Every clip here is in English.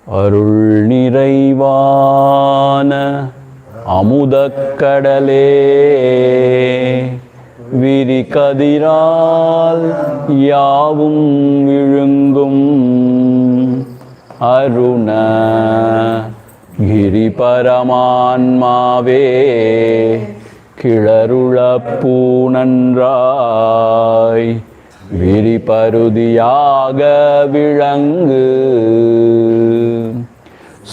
அருள் நிறைவான அமுதக்கடலே, விரிகதிரால் யாவும் விழுங்கும் அருண கிரிபரமான்மாவே, கிளருளப்பூனன்றாய் விரிபருதியாக விளங்கு.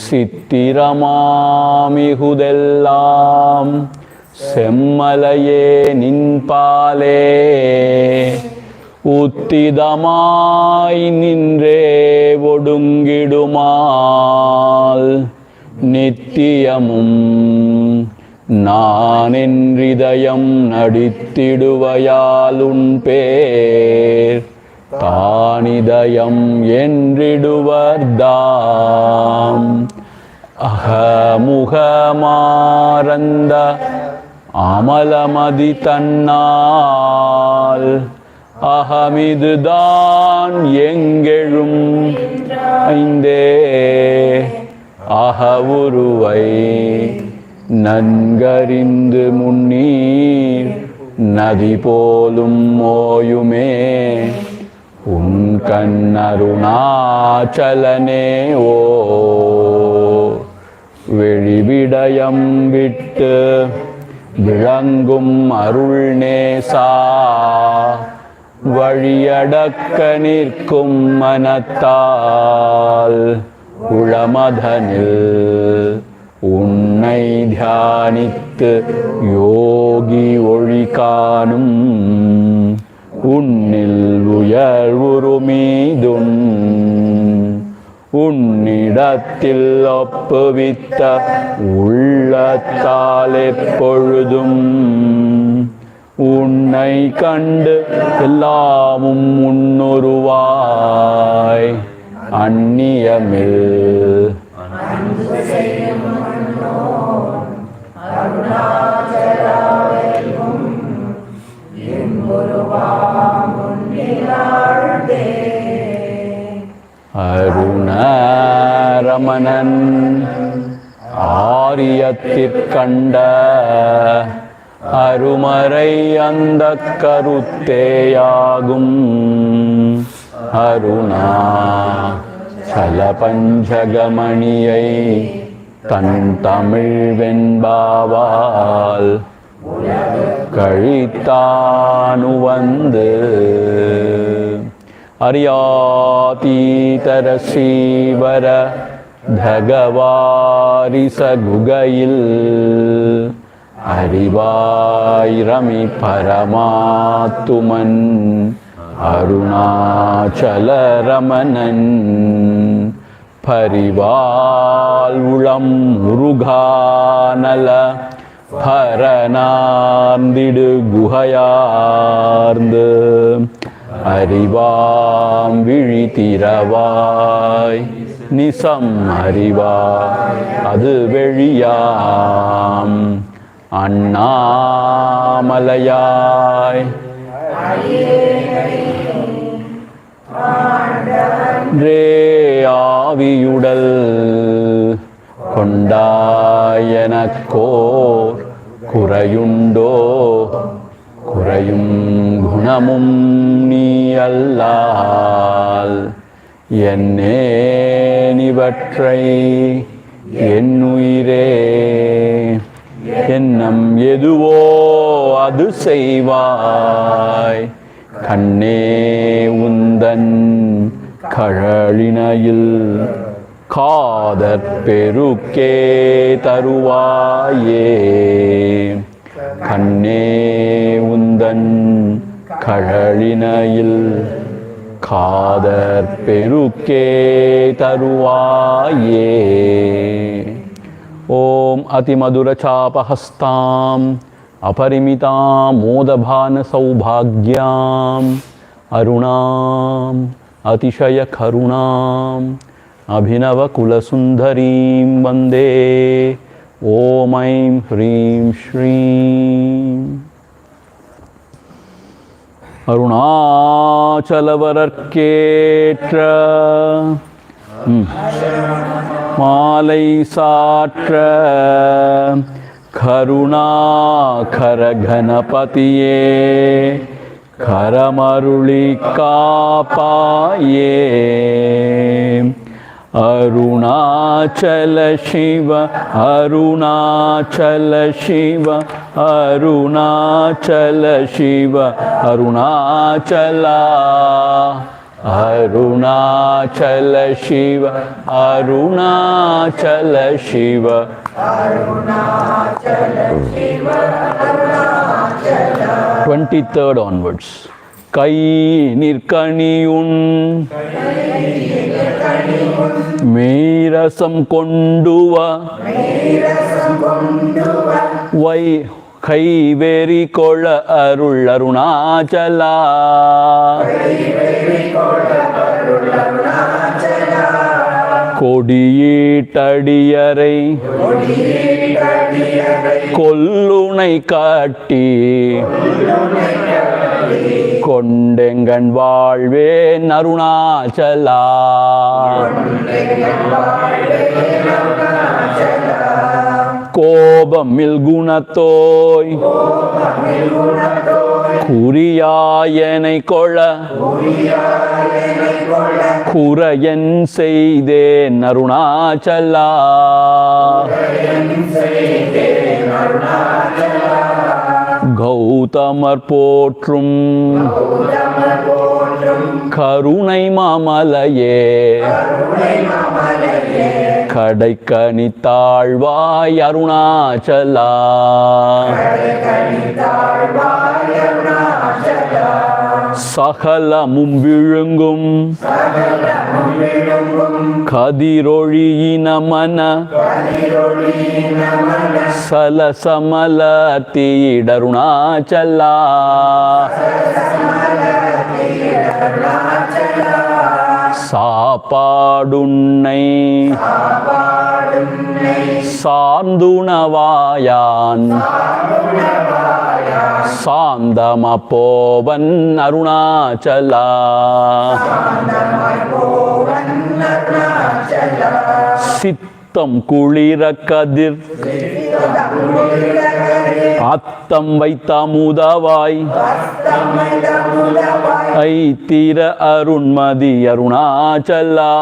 சித்திரமாமிகுதெல்லாம் செம்மலையே நின்பாலே, உத்திதமாய் நின்றே ஒடுங்கிடுமால் நித்தியமும் நானென்றிதயம் நடித்திடுவையாலுன் பேர் தானிதயம் என்றிடுவர்தாம். அகமுகமாரந்த அமலமதி தன்னால், அகமிதுதான் எங்கெழும் ஐந்தே அகவுருவை நன்கறிந்து முன்னீர் நதி போலும் ஓயுமே உன் கண்ணருணாச்சலனே. ஓ வெளிவிடயம் விட்டு விளங்கும் அருள்நேசா, வழியடக்க நிற்கும் மனத்தால் உளமதனில் உன்னை தியானித்து யோகி ஒளி காணும். உன்னில் உயர்வுருமீதுன் உன்னிடத்தில் ஒப்புவித்த உள்ளத்தால் எப்பொழுதும் உன்னை கண்டு எல்லாமும் முன்னுருவாய் அந்நியமில் அருணரமணன் ஆரியத்திற்கண்ட அருமறை அந்த கருத்தேயாகும். அருணா சலபஞ்சகமணியை தன் தமிழ் வெண்பாவால் கழித்தானு வந்து, அரியாதீதர ஸ்ரீவர தகவாரிச குகையில் அறிவாயிரமி பரமாத்துமன் அருணாச்சலரமணன் பரிவால் உளம் முருகானல பரநார்ந்திடு குகையார்ந்து அறிவாம் விழித்திரவாய் நிசம் அறிவாய் அது வெளியாம் அண்ணாமலையாய் ரே ஆவியுடல் கொண்டாயனக்கோர் குறையுண்டோ, குறையும் குணமும் நீ அல்லால் என்னேனிவற்றை என்னுயிரே எண்ணம் எதுவோ அது செய்வாய். கண்ணே உந்தன் கழலினையில் காதற் பெருக்கே தருவாயே. கண்ணே உந்தன் கழலினையில் காதற் பெருக்கே தருவாயே. ஓம் அதிமதுரசாபஹஸ்தாம் अपरिमितां मोदभानसौभाग्याम् अरुणाम् अतिशयकरुणाम् अभिनवकुलसुन्दरीं वन्दे ॐ ऐं ह्रीं श्रीं अरुणाचलवरर्केत्र மாலை சாற்ற கருணாகர கணபதியே கரமருளி காப்பாயே. அருணாச்சல சிவ அருணாச்சல சிவ அருணாச்சல சிவ அருணாச்சலா அருணாச்சல சிவ அருணாச்சல சிவ 23rd onwards. கை நிற்கணியுன் மீரசம் கொண்டுவ வை கைவேரி கொள அருள் அருணாச்சலா கொடியீட்டடியரை கொல்லுனை காட்டி கொண்டெங்கன் வாழ்வேன் அருணாச்சலா கோபமில் குணத்தோய் குறியாயனை கொள குறையன் செய்தேன் அருணாச்சலா கௌதமர் போற்றும் கருணை மாமலையே கடைக்கனி தாழ்வாய் அருணாச்சலா சகலமும் விழுங்கும் கதிரொழியின மன சலசமல தீடருணாச்சலா சாப்பாடுன்னை சார்ந்துணவாயான் சாந்தம போவன் அருணாச்சலா சித்தம் குளிர கதிர் அத்தம் வைத்த முதவாய் ஐத்திர அருண்மதி அருணாச்சலா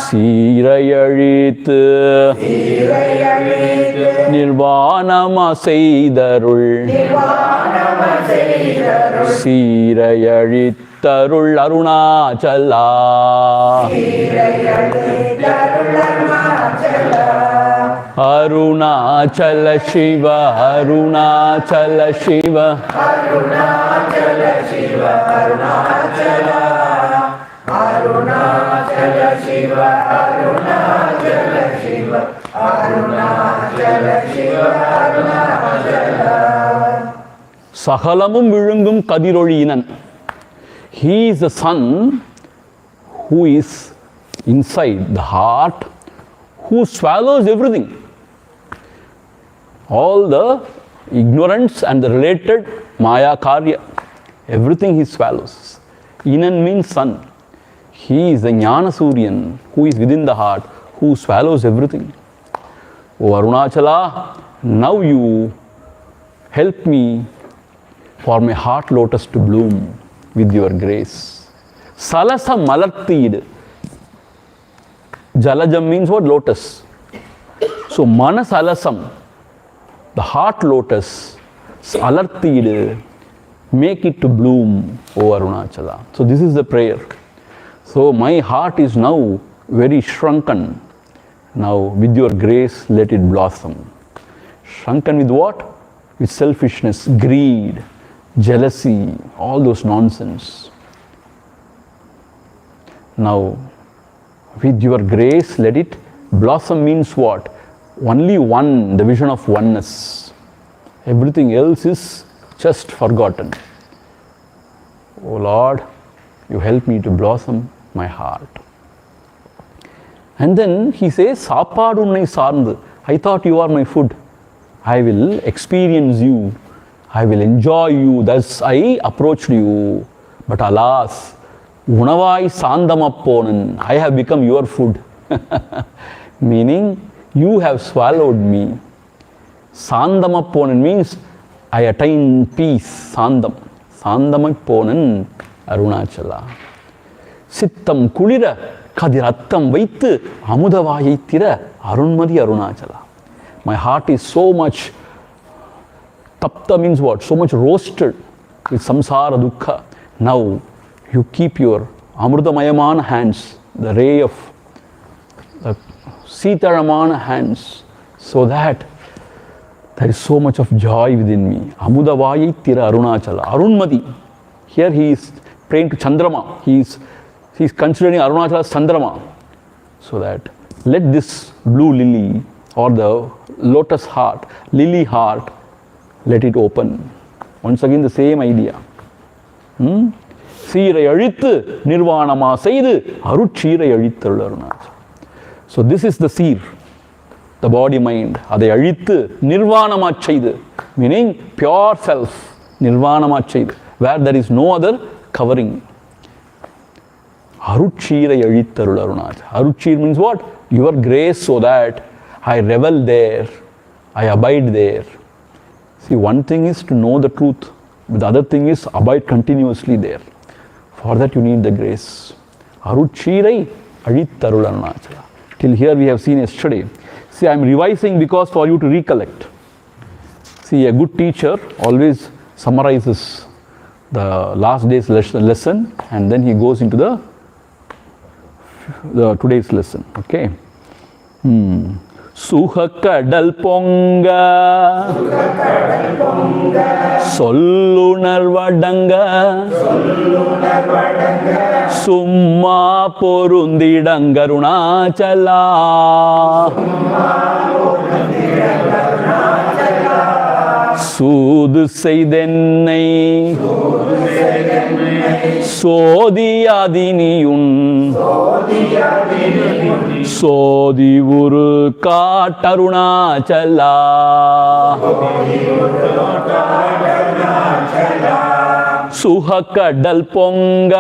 சீரையழித்து நிர்வாணமா செய்தருள் சீரையழித்தருள் அருணாச்சலா அருணாச்சல சிவ அருணாச்சல சிவ அருணாச்சல சிவ அருணாச்சல அருணாச்சல சிவ அருணாச்சல சிவ அருணாச்சல சிவ அருணாச்சல. சகலமும் விழுங்கும் கதிரொழியினன். He is the sun who is inside the heart, who swallows everything. All the ignorance and the related maya karya, everything he swallows. Inan means sun. He is the Jnana Suryan who is within the heart, who swallows everything. O Arunachala, now you help me for my heart lotus to bloom with your grace. Salasa malartid. Jalajam means what? Lotus. So manasalasam, the heart lotus, alartid, make it to bloom, O Arunachala. So this is the prayer. So my heart is now very shrunken. Now with your grace, let it blossom. Shrunken with what? With selfishness, greed, jealousy, all those nonsense. Now with your grace, let it blossom means what? Only one, the vision of oneness. Everything else is just forgotten. Oh Lord, you help me to blossom my heart. And then he says, Sapadunai sarndu. I thought you are my food. I will experience you. I will enjoy you. Thus I approached you. But alas, unavai sandamapponan, I have become your food. Meaning, you have swallowed me. Sandamapponan means I attain peace. Sandam. Sandamapponan Arunachala. Sittam kulira kadirattam vaitu amudavayittira arunmadi Arunachala. My heart is so much tapta means what? So much roasted with samsara dukkha. Now you keep your amrudamayamana hands, the ray of the sitaramana hands, so that there is so much of joy within me. Amudavayi tira Arunachala. Arunmadi. Here he is praying to Chandrama. He is considering Arunachala as Chandrama. So that let this blue lily or the lotus heart, lily heart, let it open. Once again the same idea. Seerai azhithu nirvanama seidu arutsheerai azhitharul Arunachala. So this is the seer, the body mind. Adai azhithu nirvanama seidu, meaning pure self, nirvanama seidu, where there is no other covering. Arutsheerai azhitharul Arunachala. Arutshir means what? Your grace, so that I revel there, I abide there. See, one thing is to know the truth, but the other thing is abide continuously there. For that you need the grace. Arutsheerai azhitharul Arunachala. Till here we have seen yesterday. See, I am revising because for you to recollect. See, a good teacher always summarizes the last day's lesson and then he goes into the today's lesson. Okay. Suhakadal ponga sollunarvadanga summa porundidangarunachala சூது செய்தென்னை சோதியாதினியுன் சோதி உரு காட்டருணாச்சலா சுகக்கடல் பொங்க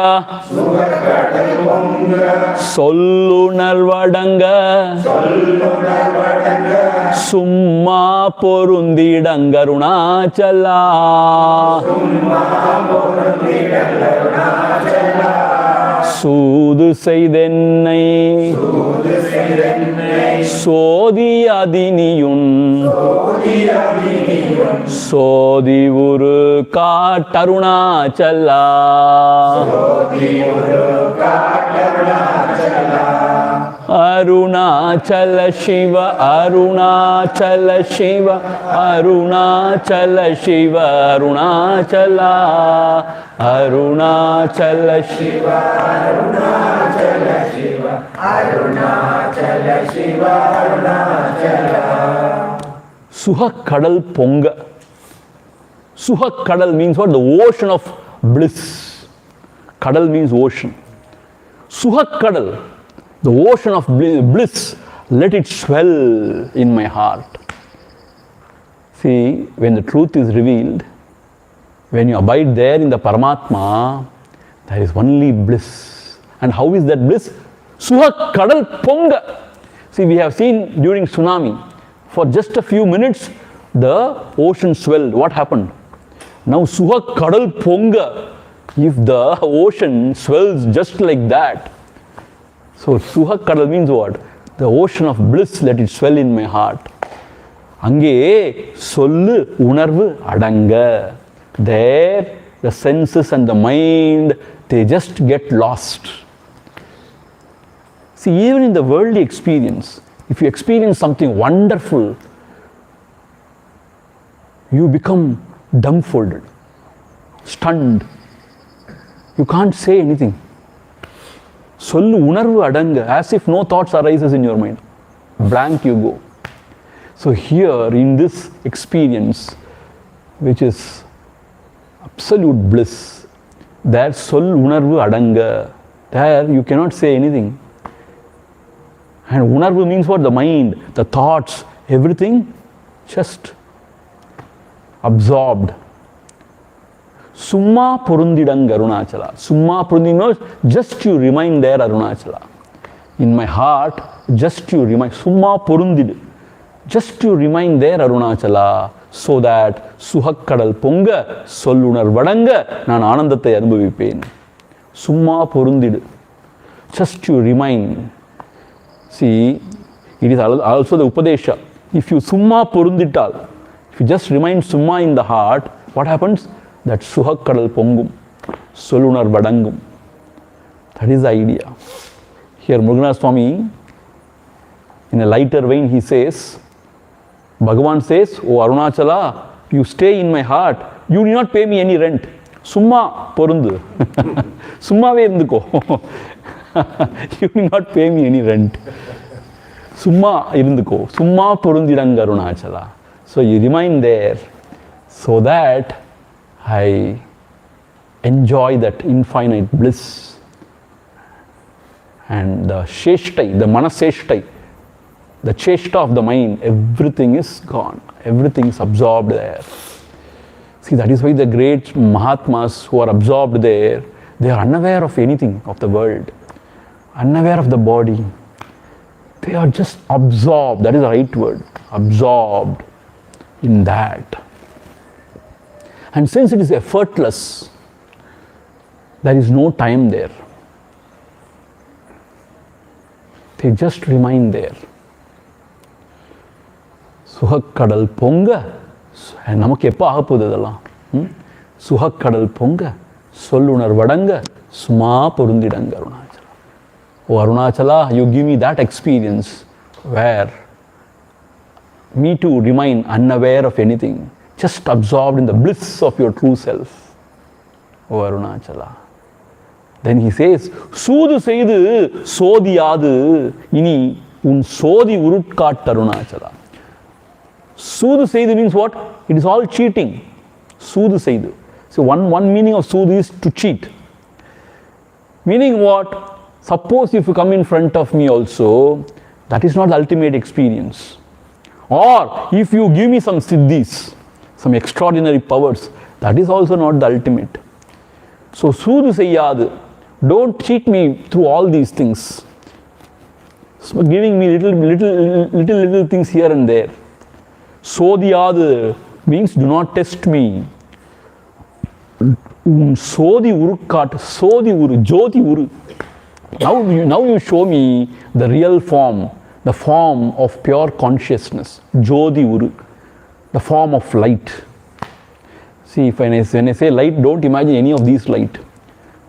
சொல்லுணர்வடங்க சும்மா பொருந்திடங்கருணாச்சலா சூது செய்தென்னை சோதியாதினியுன் சோதி உரு காட்டருணாச்சலா அருணாச்சல சிவ அருணாச்சல சிவ அருணாச்சல சிவ அருணாச்சலா அருணாச்சல சிவ அருணாச்சல சிவ அருணாச்சல சிவ அருணாச்சலா. சுகக்கடல் பொங்க. Suhakadal means what? The ocean of bliss. Kadal means ocean. Suhakadal, the ocean of bliss, let it swell in my heart. See, when the truth is revealed, when you abide there in the Paramatma, there is only bliss. And how is that bliss? Suhakadal ponga. See, we have seen during tsunami, for just a few minutes, the ocean swelled. What happened? Now, Suhakadal ponga, if the ocean swells just like that. So, Suhakadal means what? The ocean of bliss, let it swell in my heart. Ange sollu unarvu adanga. There, the senses and the mind, they just get lost. See, even in the worldly experience, if you experience something wonderful, you become dumbfolded, stunned. You can't say anything. Sollu unarvu adanga, as if no thoughts arises in your mind. Blank you go. So here in this experience, which is absolute bliss, there sollu unarvu adanga, there you cannot say anything. And unarvu means what? The mind, the thoughts, everything just absorbed. Summa Purundidang Arunachala. Summa Purundidang, just you remain there, Arunachala. In my heart, just you remain. Summa Purundid. Just you remain there, Arunachala. So that Suhakkadal Ponga, Solunar Vadanga, Nan Anandathai Anubhavippen. Summa Purundid. Just you remain. See, it is also the Upadesha. If you Summa Purundital, if you just remain Summa in the heart, what happens? That Suhakkadal Pongum, Solunar Vadangum. That is the idea. Here Muruganatha Swami, in a lighter vein, he says, Bhagavan says, "O Arunachala, you stay in my heart. You need not pay me any rent. Summa porundu. Summa ve irunduko. You need not pay me any rent. Summa irunduko. Summa porundidang Arunachala." So you remain there so that I enjoy that infinite bliss. And the Sheshtai, the Manaseshtai, the Cheshta of the mind, everything is gone. Everything is absorbed there. See, that is why the great Mahatmas who are absorbed there, they are unaware of anything of the world, unaware of the body. They are just absorbed, that is the right word, absorbed in that. And since it is effortless, there is no time there. They just remain there. Suhakkadal Ponga, நமக்கு எப்போ ஆக போகுது இதெல்லாம்? சுகக்கடல் பொங்க சொல்லுணர் வடங்க சும்மா பொருந்திடங்க Arunachala. Oh Arunachala, you give me that experience where me to remain unaware of anything, just absorbed in the bliss of your true self. Oh Arunachala. Then he says, Soodu செய்து சோதியாது இனி உன் சோதி உருட்காட்டு Arunachala. Soodu செய்து means what? It is all cheating. Soodu செய்து. So one meaning of Soodu is to cheat. Meaning what? Suppose if you come in front of me also, that is not the ultimate experience. Or if you give me some siddhis, some extraordinary powers, that is also not the ultimate. So Soodu செய்யாது. Don't cheat me through all these things. So giving me little things here and there. Sodiyadu means do not test me. Sodi urukkat, Sodi uru, Jyoti uru. Now you show me the real form, the form of pure consciousness. Jyoti uru, the form of light. See, when I say light, don't imagine any of these light.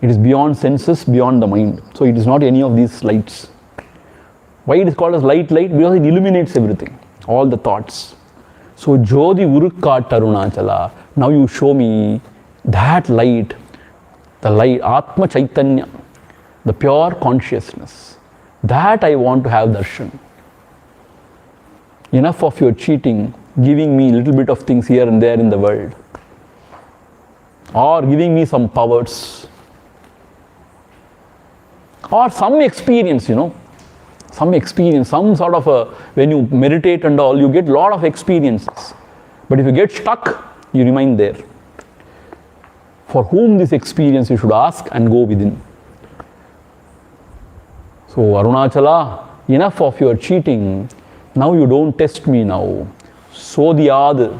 It is beyond senses, beyond the mind. So it is not any of these lights. Why it is called as light? Because it illuminates everything, all the thoughts. So Jyoti urukkat Arunachala. Now you show me that light, the light, Atma Chaitanya, the pure consciousness. That I want to have darshan. Enough of your cheating, giving me a little bit of things here and there in the world. Or giving me some powers. Or some experience, some experience, some sort of when you meditate and all, you get a lot of experiences. But if you get stuck, you remain there. For whom this experience you should ask and go within. So Arunachala, enough of your cheating. Now you don't test me now. Sodiyad.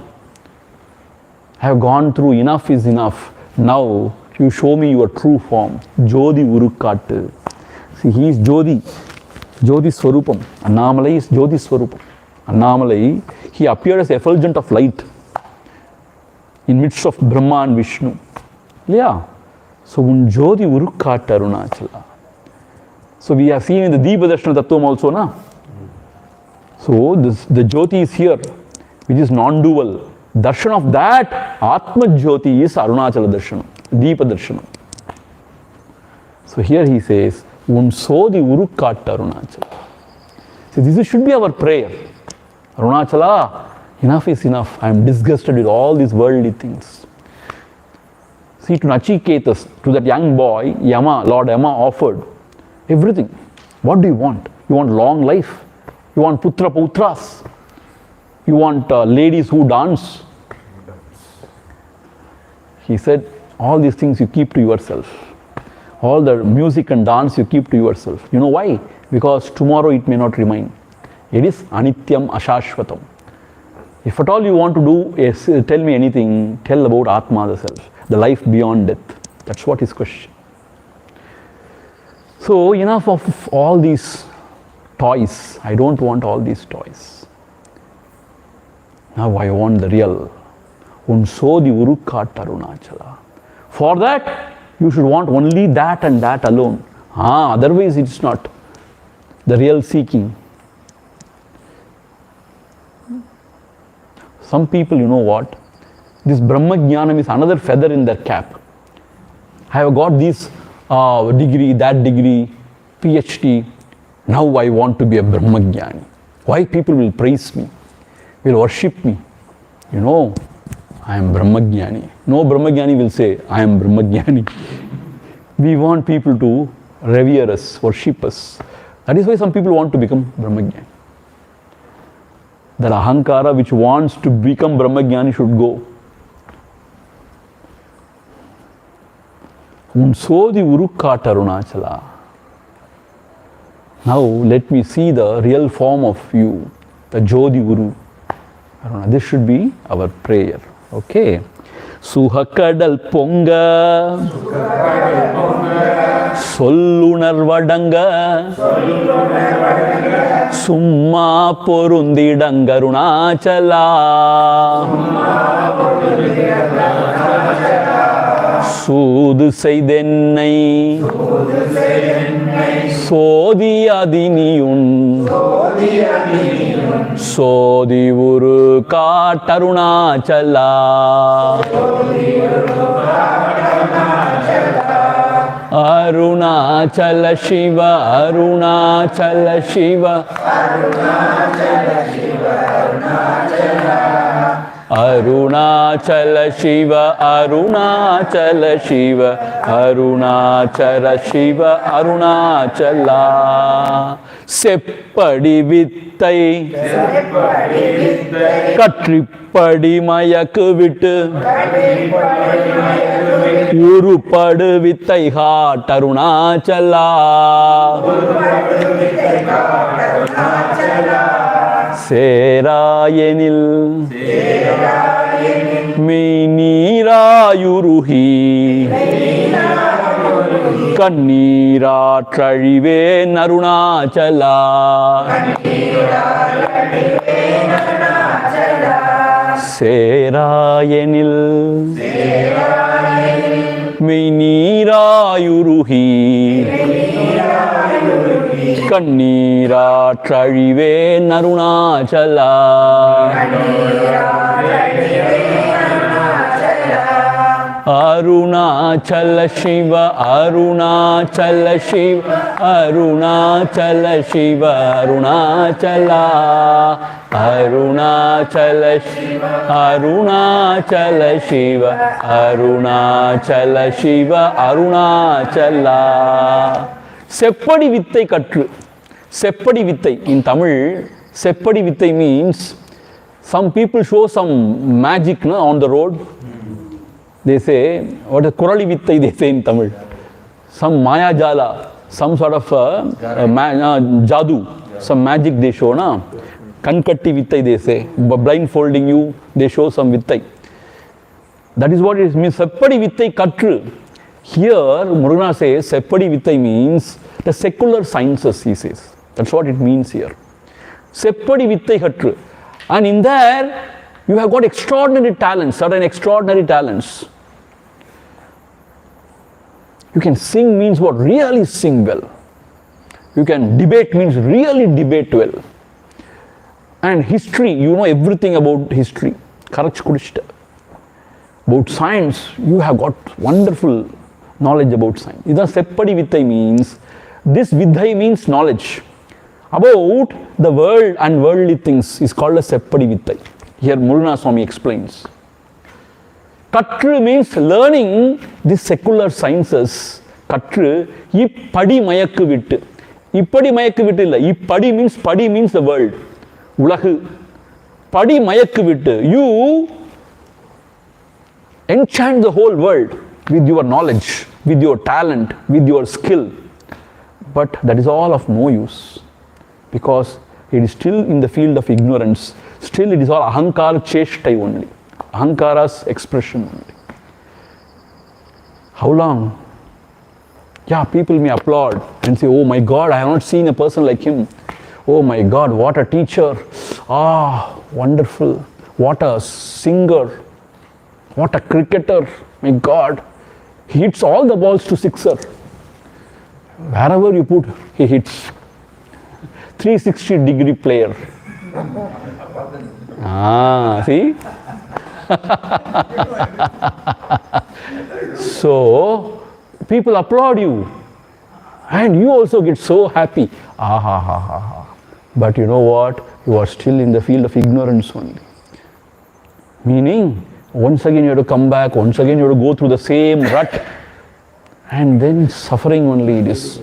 I have gone through, enough is enough. Now you show me your true form. Jyoti urukkat. See, he is Jyoti. Jyoti Swarupam. Annamalai is Jyoti Swarupam. Annamalai, he appeared as effulgent of light in midst of Brahma and Vishnu. Yeah. So, Jyoti urukkat Arunachala. So, we have seen in the Deepa Darshan Tattvam also, na? So, the Jyoti is here, which is non-dual. Darshan of that Atma Jyoti is Arunachala Darshanam, Deepa Darshanam. So, here he says, Sodi urukkat Arunachala. See, this should be our prayer. Arunachala, enough is enough. I am disgusted with all these worldly things. See, to Nachiketas, to that young boy, Lord Yama offered everything. What do you want? You want long life? You want putra putras? You want ladies who dance? He said, All these things you keep to yourself. All the music and dance you keep to yourself. You know why? Because tomorrow it may not remain. It is anityam ashashvatam. If at all you want to do is tell me anything, tell about Atma, the self, the life beyond death. That's what his question. So enough of all these toys. I don't want all these toys. Now I want the real. Unsodi urukat Arunachala. For that, you should want only that and that alone. Otherwise it's not the real seeking. Some people, you know what? This Brahma Jnanam is another feather in their cap. I have got this degree, that degree, PhD. Now I want to be a Brahma Jnani. Why people will praise me, will worship me? You know, I am Brahma Jnani. No Brahma Jnani will say, I am Brahma Jnani. We want people to revere us, worship us. That is why some people want to become Brahma Jnani. That ahankara which wants to become Brahma Jnani should go. Unsodi urukat Arunachala. Now let me see the real form of you, the Jodi Guru. This should be our prayer. Okay. Suhakadal ponga, sollunarvadanga, summa porundidangarunachala, சூது செய்தென்னை சோதியதினியுன் சோதி உரு காட்டருணாச்சலா அருணாச்சல சிவ அருணாச்சல சிவ Arunachala Shiva, Arunachala Shiva, Arunachala Shiva, Arunachala. Seppadi vittai, Katripadi mayaku vittu, Urupadu vittai heart, Arunachala. சேராயெனில் மெய்நீராயுருகி கண்ணீராற்றழிவே Arunachala சேராயெனில் மெய்நீராயுருகி கண்ணீராற்றழிவே Arunachala Arunachal சிவ அருணாச்சல சிவ அருணாச்சல சிவ அருணாச்சலா அருணாச்சல சிவ அருணாச்சல சிவ அருணாச்சல சிவ அருணாச்சலா. செப்படி வித்தை கற்று. செப்படி வித்தை in Tamil, செப்படி வித்தை means some people show some magic on the road. They say, what is Kurali vittai they say in Tamil. Some maya jala, some sort of jadu, some magic they show. Kankatti vittai they say, blindfolding you, they show some vittai. That is what it means, seppadi vittai katru. Here, Murugan says, seppadi vittai means the secular sciences, he says. That's what it means here. Seppadi vittai katru. And in there, you have got extraordinary talents, certain extraordinary talents. You can sing means what? Really sing well. You can debate means really debate well. And history, you know everything about history. About science, you have got wonderful knowledge about science. This seppadi vittai means, this vidhai means knowledge. About the world and worldly things is called a seppadi vittai. Here Muruna Swami explains. Katru means learning these secular sciences. Katru, ippadi mayakku vittu. Ippadi mayakku vittu illa. Ippadi means the world. Ulahu. Padi mayakku vittu. You enchant the whole world. with your knowledge, with your talent, with your skill. But that is all of no use, because it is still in the field of ignorance. Still it is all ahankara cheshtai only, ahankara's expression only. How long? Yeah, people may applaud and say, oh my God, I have not seen a person like him. Oh my God, what a teacher. Ah, wonderful. What a singer. What a cricketer. My God, he hits all the balls to sixer. Wherever you put, he hits. 360-degree player. See? So, people applaud you. And you also get so happy. But you know what? You are still in the field of ignorance only. Meaning, once again you have to come back, once again you have to go through the same rut. And then suffering only it is.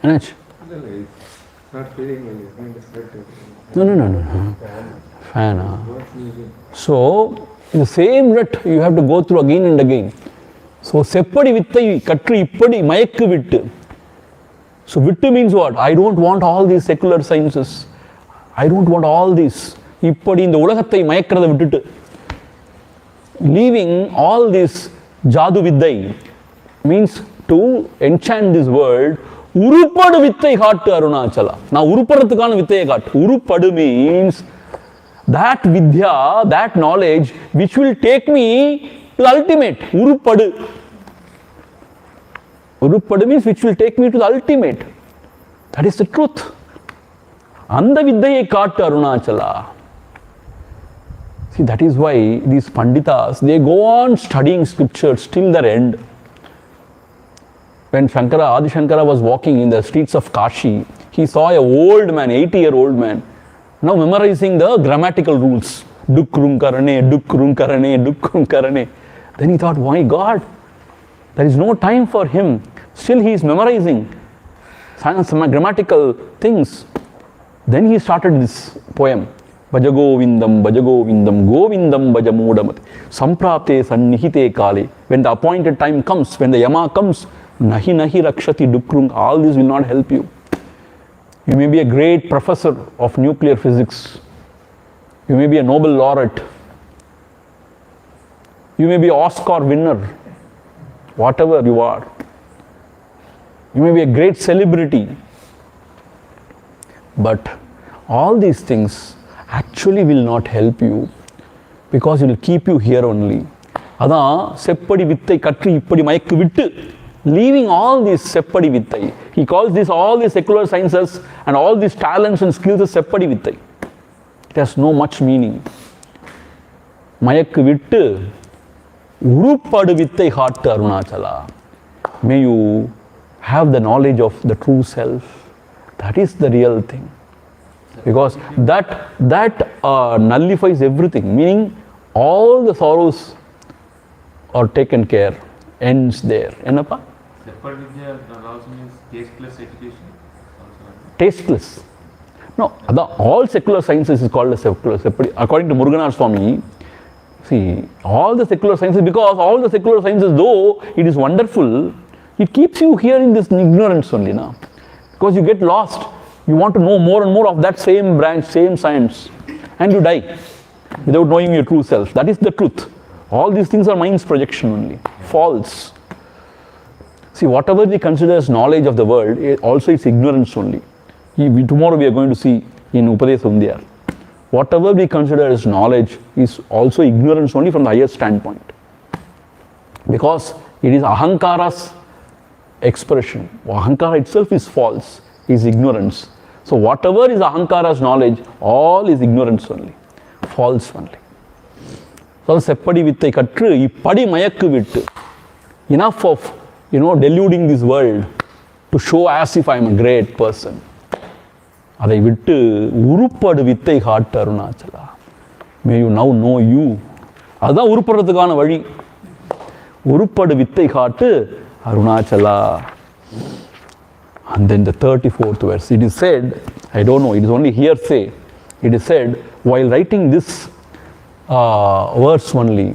Anach? Not feeling well, it's going to start. No. Fan. So, in the same rut you have to go through again and again. So, seppadi vittai katri ippadi mayakku vittu. So, vittu means what? I don't want all these secular sciences. I don't want all this. Ippadi இந்த உலகத்தை மயக்கிறத விட்டுட்டு, leaving all this jadu viddai means to enchant this world. உருப்படு வித்தை காட்டு அருணாச்சலா. நான் உருப்படுறதுக்கான வித்தையை காட்டு. உருப்படு means that vidya, that knowledge which will take me to the ultimate. உருப்படு. உருப்படு means which will take me to the ultimate. That is the truth. அந்த வித்தையை காட்டு Arunachala. See, that is why these Panditas, they go on studying scriptures till their end. When Adi Shankara was walking in the streets of Kashi, he saw an old man, 80-year-old man, now memorizing the grammatical rules. Dukrum karane, dukrum karane, dukrum karane. Then he thought, my God, there is no time for him. Still he is memorizing some grammatical things. Then he started this poem. Bhajagovindam, Bhajagovindam, Govindam Bhajamudamati. Samprapte sannihite kale. When the appointed time comes, when the Yama comes, nahi nahi rakshati dukrung, all this will not help you. You may be a great professor of nuclear physics. You may be a Nobel laureate. You may be an Oscar winner. Whatever you are. You may be a great celebrity. But all these things actually will not help you, because it will keep you here only. Adha seppadi vittai katri ippadi mayakku vittu, leaving all these seppadi vittai. He calls this all these secular sciences and all these talents and skills as seppadi vittai. It has no much meaning. Mayakku vittu urupadu vittai haattu arunachala. May you have the knowledge of the true self. That is the real thing. Because that nullifies everything, meaning all the sorrows are taken care, ends there. Enappa? Separate Vidya also means tasteless education. Tasteless. No, all secular sciences is called as secular. According to Muruganar Swami, see, all the secular sciences, because all the secular sciences, though it is wonderful, it keeps you here in this ignorance only now. Because you get lost. You want to know more and more of that same branch, same science, and you die without knowing your true self. That is the truth. All these things are mind's projection only. False. See, whatever we consider as knowledge of the world, also it's ignorance only. Tomorrow we are going to see in Upadesa Undiyar. Whatever we consider as knowledge is also ignorance only from the higher standpoint. Because it is ahankara's expression. Ahankara itself is false, is ignorance. So whatever is ahankara's knowledge, all is ignorance only, false only. So seppadi vittai katru, ippadi mayakku vittu. Enough of, deluding this world to show as if I am a great person. Adai vittu urupadu vittai haattu arunachala. May you now know you. Adha urupadradhukana vazhi. Urupadu vittai haattu arunachala. And then the 34th verse, it is said, I don't know, it is only hearsay. It is said, while writing this verse only,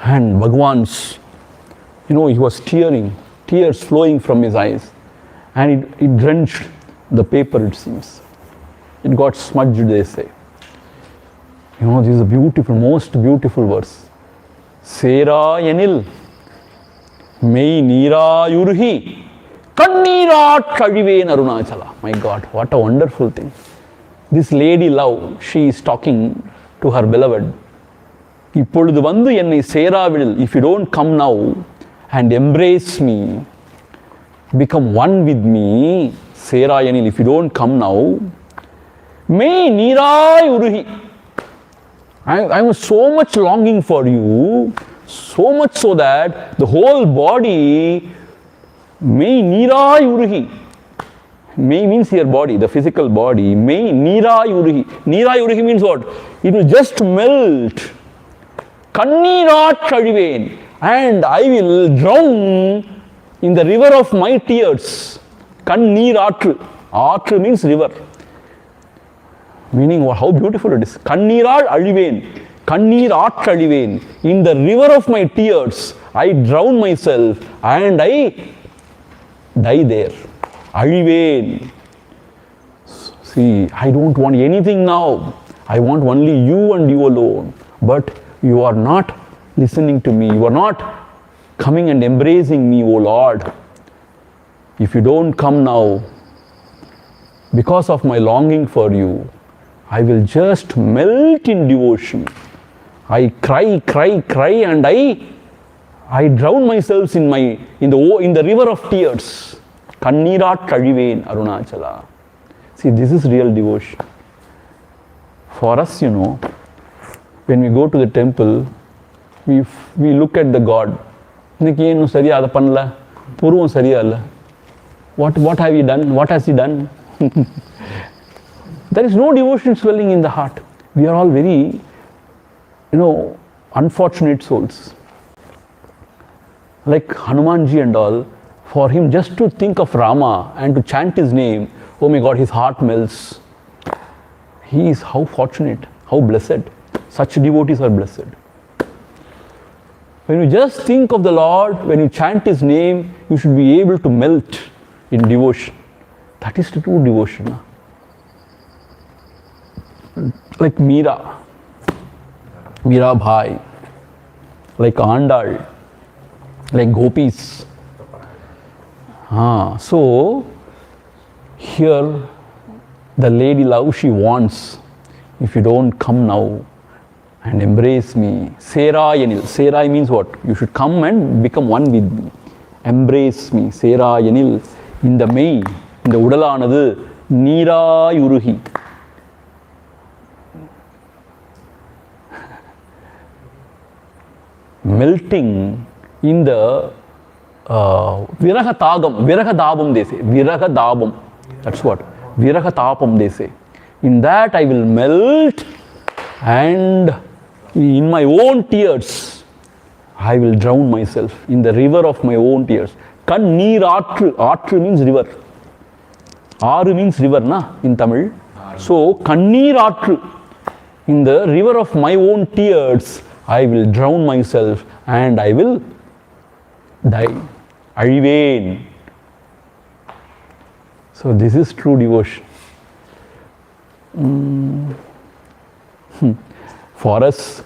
And Bhagwan's, he was tearing, tears flowing from his eyes. And it drenched the paper, it seems. It got smudged, they say. This is a beautiful, most beautiful verse. Sera Yenil, Mei Nira Yurhi, Kannirat Kadiven Arunachala. My God, what a wonderful thing. This lady love, she is talking to her beloved. இப்பொழுது வந்து என்னை சேராவிடில், if you don't come now and embrace me, become one with me, சேராயனில், if you don't come now, மெய் நீராய் உருகி, I was so much longing for you, so much so that the whole body, மெய் நீராய் உருகி, May means here body, the physical body. May Nirai Uruhi. Nirai Uruhi means what? It will just melt. Kannirat Kadiven. And I will drown in the river of my tears. Kanniratru. Atru means river. Meaning how beautiful it is. Kannirat Adiven. Kannirat Kadiven. In the river of my tears, I drown myself and I die there. Adiven. See, I don't want anything now. I want only you and you alone. But you are not listening to me. You are not coming and embracing me, O Lord. If you don't come now, because of my longing for you, I will just melt in devotion. I cry, and I drown myself in the river of tears. Kannirat Kadiven Arunachala. See, this is real devotion. For us, when we go to the temple, we look at the God. What have you done? What has he done? There is no devotion swelling in the heart. We are all very, unfortunate souls. Like Hanumanji and all, for him just to think of Rama and to chant his name, oh my God, his heart melts. He is how fortunate, how blessed. Such devotees are blessed. When you just think of the Lord, when you chant his name, you should be able to melt in devotion. That is the true devotion. Like Meera Bhai, like Andal, like Gopis. So here the lady love, she wants, if you don't come now and embrace me, Serayanil. Serai means what? You should come and become one with me. Embrace me, Serayanil. In the May, in the Udalanadu, Nirai Uruhi. Melting in the Viragadabam they say. Viragadabam. That's what. Viragatapam they say. In that I will melt, and in my own tears I will drown myself in the river of my own tears. Kanniratru. Atru means river. Aru means river in Tamil. So Kanniratru. In the river of my own tears I will drown myself and I will die. Adiven. So this is true devotion. For us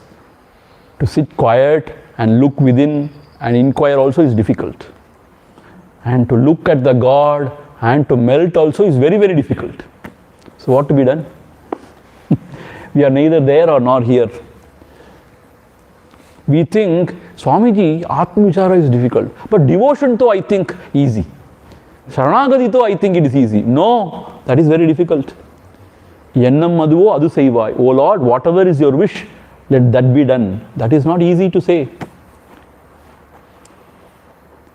to sit quiet and look within and inquire also is difficult. And to look at the God and to melt also is very, very difficult. So what to be done? We are neither there or nor here. We think, Swamiji, Atma Vichara is difficult. But devotion though I think easy. Sharanagati though I think it is easy. No, that is very difficult. Yennam maduvo adu seivai. Oh Lord, whatever is your wish, let that be done. That is not easy to say.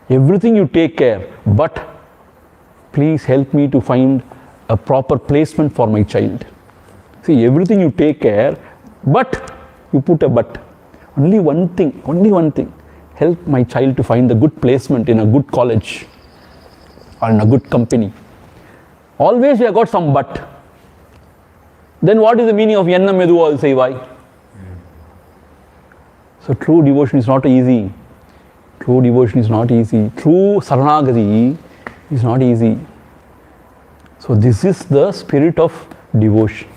Everything you take care, but please help me to find a proper placement for my child. See, everything you take care, but you put a but. Only one thing, help my child to find the good placement in a good college or in a good company. Always we have got some but. Then what is the meaning of Yenna Medu al Seivai? So So true devotion is not easy. True devotion is not easy. True saranagati is not easy. So this is the spirit of devotion.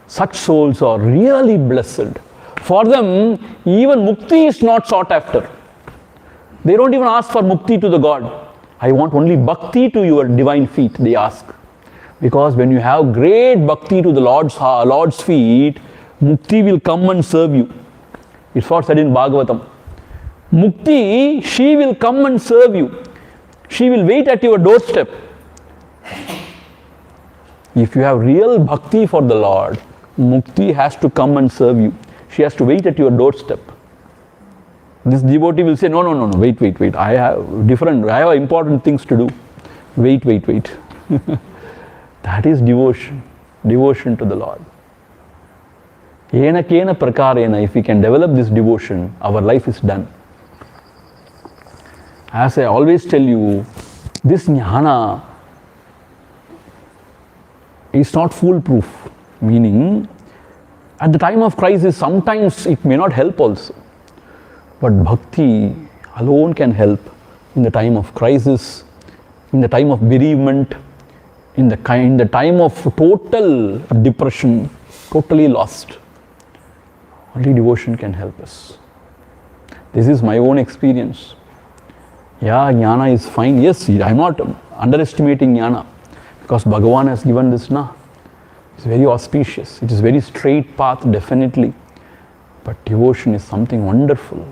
Such souls are really blessed. For them, even mukti is not sought after. They don't even ask for mukti to the God. I want only bhakti to your divine feet, they ask. Because when you have great bhakti to the Lord's feet, mukti will come and serve you. It's what said in Bhagavatam. Mukti, she will come and serve you. She will wait at your doorstep. If you have real bhakti for the Lord, mukti has to come and serve you. She has to wait at your doorstep. This devotee will say, no, wait. I have important things to do. Wait. That is devotion to the Lord. Ena kena prakarena, if we can develop this devotion, our life is done. As I always tell you, this jnana is not foolproof. Meaning, at the time of crisis, sometimes it may not help also. But bhakti alone can help in the time of crisis, in the time of bereavement, in the time of total depression, totally lost. Only devotion can help us. This is my own experience. Yeah, jnana is fine. Yes, I am not underestimating jnana, because Bhagavan has given this na. It's very auspicious. It is very straight path, definitely. But devotion is something wonderful.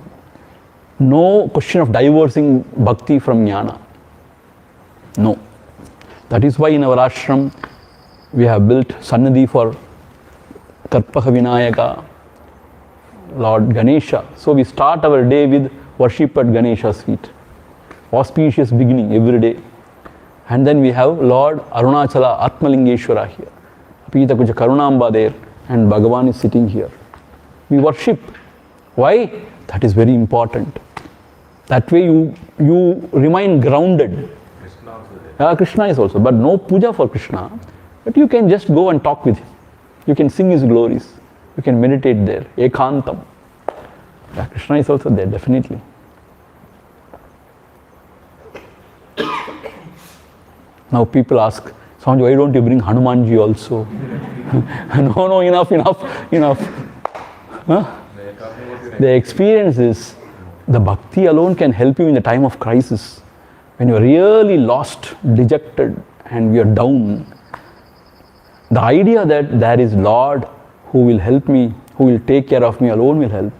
No question of divorcing bhakti from jnana. No. That is why in our ashram we have built Sannidhi for Karpaha Vinayaka, Lord Ganesha. So we start our day with worship at Ganesha's feet. Auspicious beginning every day. And then we have Lord Arunachala Atmalingeshwara here. Apita Kuja Karunamba there, and Bhagavan is sitting here. We worship. Why? That is very important. That way you remain grounded. Krishna is also, but no puja for Krishna. But you can just go and talk with him. You can sing his glories. You can meditate there. Ekantam. Yeah, Krishna is also there, definitely. Now people ask, Swami, why don't you bring Hanumanji also? No, enough. Huh? The experience is, the bhakti alone can help you in the time of crisis. When you are really lost, dejected, and you are down, the idea that there is Lord who will help me, who will take care of me alone will help.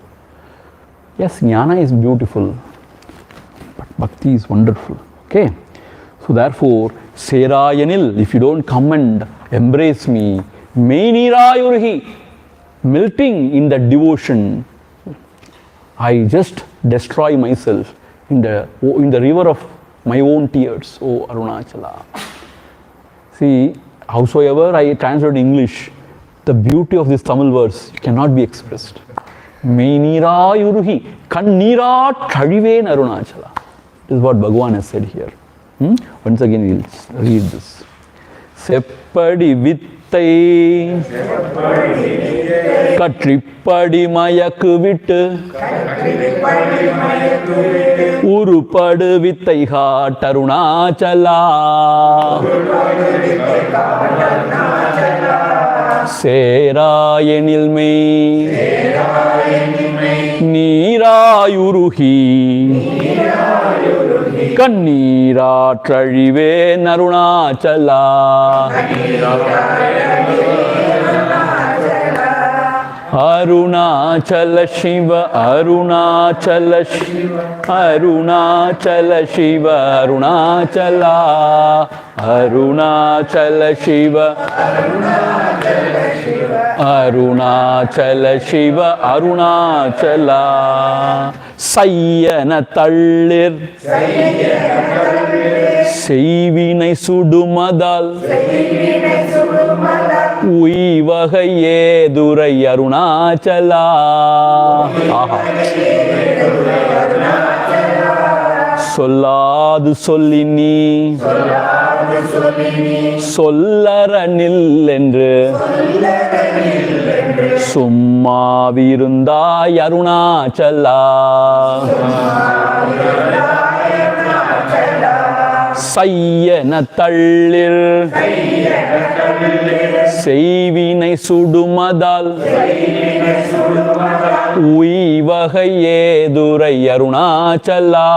Yes, jnana is beautiful, but bhakti is wonderful. Okay? So therefore, Serayanil, if you don't come and embrace me, Mainirayurhi, melting in that devotion, I just destroy myself in the river of my own tears, O Arunachala. See, howsoever I translate English, the beauty of this Tamil verse cannot be expressed. Mainirayurhi, kannira thadiven Arunachala. This is what Bhagavan has said here. Once again we will read this. Seppadi vittai Katripadi mayaku vittu Urupadu vittai haat Arunachala Serayenil mei Nirayuruhi Kannira Tralive Arunachala Arunachala Shiva, Arunachala Shiva, Arunachala Shiva, Arunachala, Arunachala Shiva, Arunachala Shiva, Arunachala, Sayyana Tallir, Seivinai Sudumadal, Uivahaye Durai Arunachala. Solladu Sollini, சொல்லற நில்லென்று சும்மாவிருந்தாய் Arunachala. சையன தள்ளில் செய்வினை சுடுமதால் உய்வகை ஏதுரை அருணாச்சலா.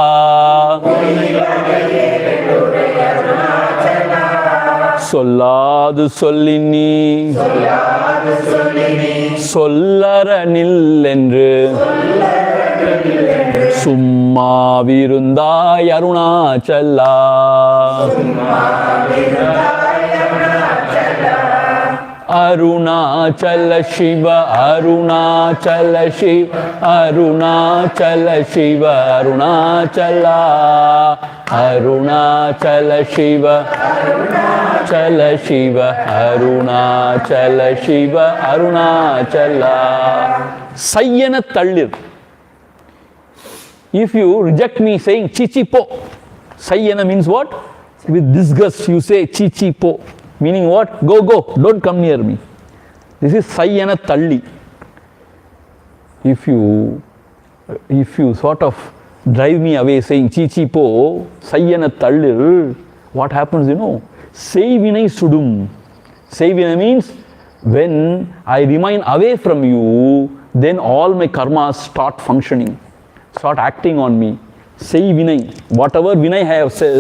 சொல்லாது சொல்லி நீ சொல்லற நில்லென்று சும்மாவிருந்தாய் அருணாச்சலா. அருணாச்சல சிவ அருணாச்சல சிவ அருணாச்சல சிவ அருணாச்சலா. அருணாச்சல சிவ அருணாச்சல சிவ அருணாச்சல சிவ Arunachala. சையன தள்ளிர். If you reject me saying chichi po, sayyana means what? With disgust you say chichi po, meaning what? Go, go, don't come near me. This is sayyana talli. If you sort of drive me away saying chichi po, sayyana tallir, what happens, you know? Seivinai sudum. Seivina means when I remain away from you, then all my karmas start functioning. Start acting on me. Say vinay. Whatever vinay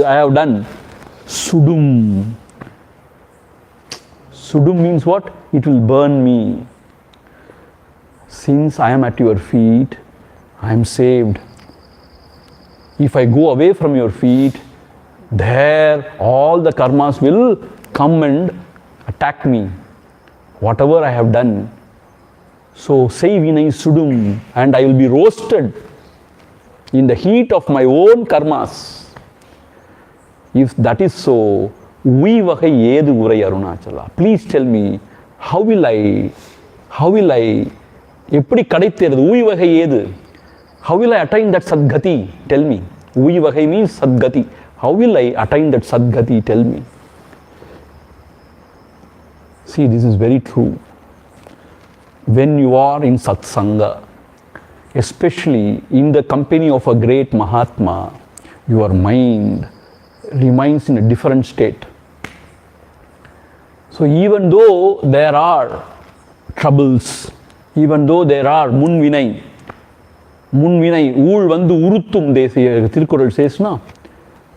I have done. Sudum. Sudum means what? It will burn me. Since I am at your feet, I am saved. If I go away from your feet, there all the karmas will come and attack me. Whatever I have done. So say vinay sudum, and I will be roasted in the heat of my own karmas. If that is so, uivahai edu urai arunachala. Please tell me, how will I, eppadi kadaithiradhu uivahai edu? How will I attain that sadgati? Tell me. Uivahai means sadgati. How will I attain that sadgati? Tell me. See, this is very true. When you are in satsanga, especially in the company of a great Mahatma, your mind remains in a different state. So even though there are troubles, even though there are munvinai, ool vandu uruttum Tirukural says na,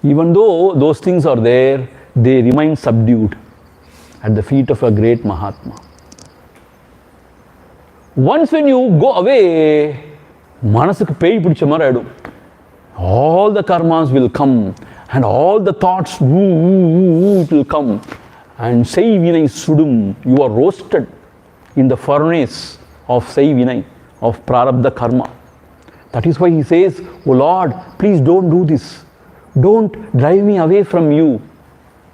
even though those things are there, they remain subdued at the feet of a great Mahatma. Once when you go away, manasukku pei pidicha mari aidum. All the karmas will come and all the thoughts it will come, and sei vinai sudum, you are roasted in the furnace of sei vinai, of prarabdha karma. That is why he says, oh Lord, please don't do this, don't drive me away from you.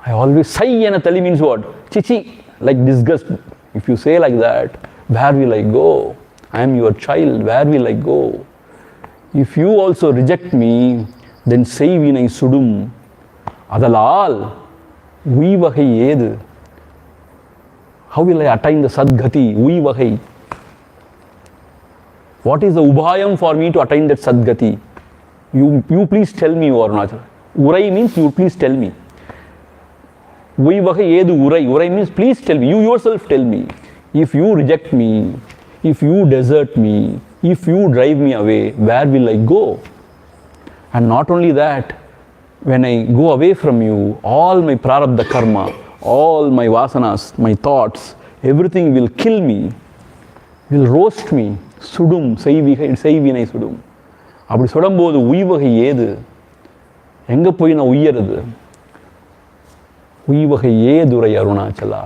I always sayyana tali means what? Chichi, like disgust. If you say like that, where will I go? I am your child, where will I go? If you also reject me, then sei vinai sudum. Adalal, uivahai edu. How will I attain the sadgati? Uivahai. What is the ubhayam for me to attain that sadgati? You please tell me, Arunachala. Urai means you please tell me. Uivahai edu urai. Urai means please tell me. You yourself tell me. If you reject me, if you desert me, if you drive me away, where will I go? And not only that, when I go away from you, all my prarabdha karma, all my vasanas, my thoughts, everything will kill me, will roast me. Sudum, seivinai sudum. அப்படி சுடும்போது உய்வகை ஏது? எங்க போய் நான் உய்யறது? உய்வகை ஏதுரை Arunachala.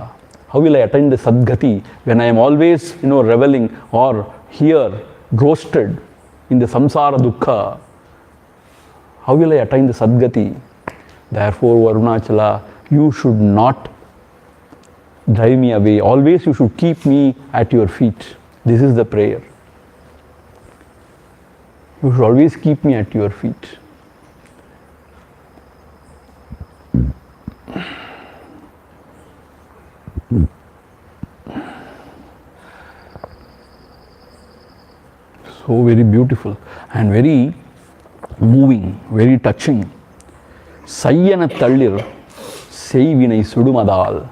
How will I attain the sadgati when I am always, reveling or here roasted in the samsara dukkha? How will I attain the sadgati? Therefore, Arunachala, you should not drive me away. Always you should keep me at your feet. This is the prayer. You should always keep me at your feet. So very beautiful and very moving, very touching. Sayyana Tallir Seivinai Sudumadal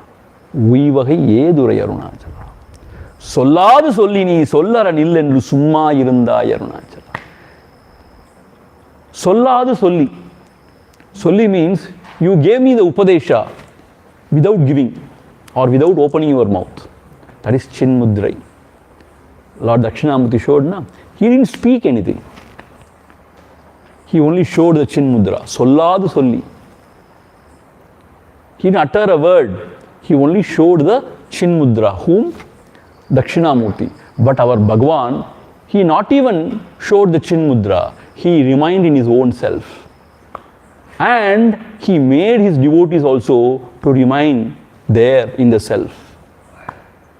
Uivahai Edurai Arunachala. Solladu solli nee sollara nillendru summa irundai Arunachala. Solladu solli. Solli means you gave me the upadesha without giving or without opening your mouth. That is Chinmudrai. Lord Dakshinamurti showed, na? He didn't speak anything. He only showed the Chinmudra. Solladu solli. He didn't utter a word. He only showed the Chinmudra. Whom? Dakshinamurti. But our Bhagavan, he not even showed the Chinmudra. He remained in his own self. And he made his devotees also to remain there in the self.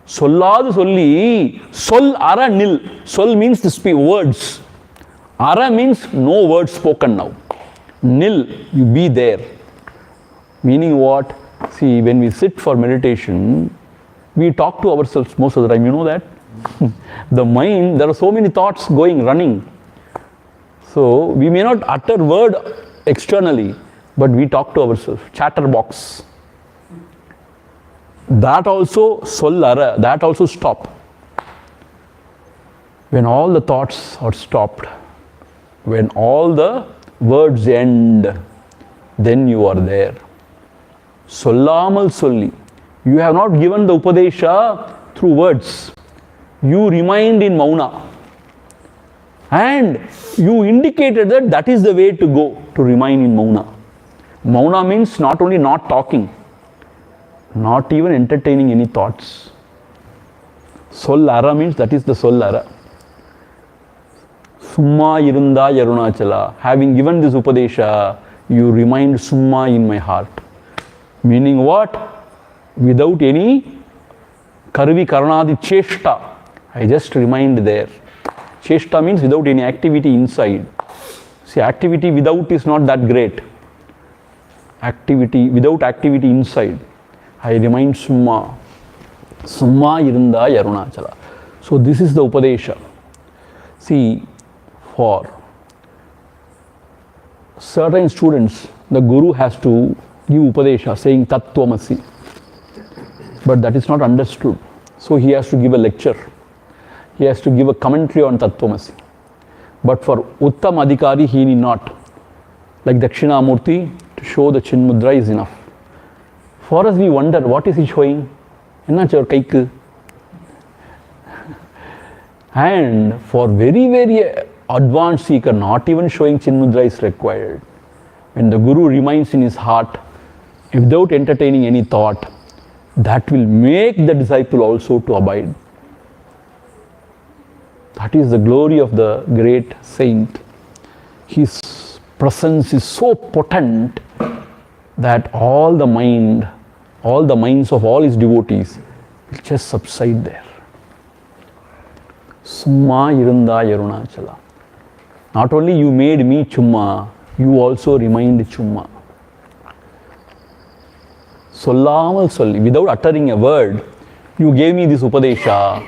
Solladu solli, sol ara nil. Sol means the words. Ara means no words spoken now. Nil, you be there. Meaning what? See, when we sit for meditation, we talk to ourselves most of the time. You know that? The mind, there are so many thoughts going, running. So, we may not utter word externally, but we talk to ourselves. Chatterbox. That also, sollara, that also stop. When all the thoughts are stopped, when all the words end, then you are there. Sollamal solli. You have not given the upadesha through words. You remained in mauna. And you indicated that that is the way to go, to remain in mauna. Mauna means not only not talking, not even entertaining any thoughts. Sollara means that is the sollara. Summa irunda yarunachala. Having given this upadesha, you remained summa in my heart. Meaning what? Without any karvi karanadi cheshta. I just remained there. Cheshta means without any activity inside. See, activity without is not that great. Activity, without activity inside. I remained summa. Summa irunda yarunachala. So this is the upadesha. See, for certain students, the guru has to give upadesha saying Tattvamasi. But that is not understood. So he has to give a lecture. He has to give a commentary on Tattvamasi. But for Uttam Adhikari, he need not. Like Dakshinamurti, to show the Chinmudra is enough. For us, we wonder, what is he showing? Ennachu or kaikku? And for very, very advanced seeker, not even showing Chinmudra is required. When the Guru remains in his heart, without entertaining any thought, that will make the disciple also to abide. That is the glory of the great saint. His presence is so potent that all the minds of all his devotees will just subside there. Summa irunda yarunachala. Not only you made me chumma, you also remained chumma. Sollamal solli. Without uttering a word, you gave me this upadesha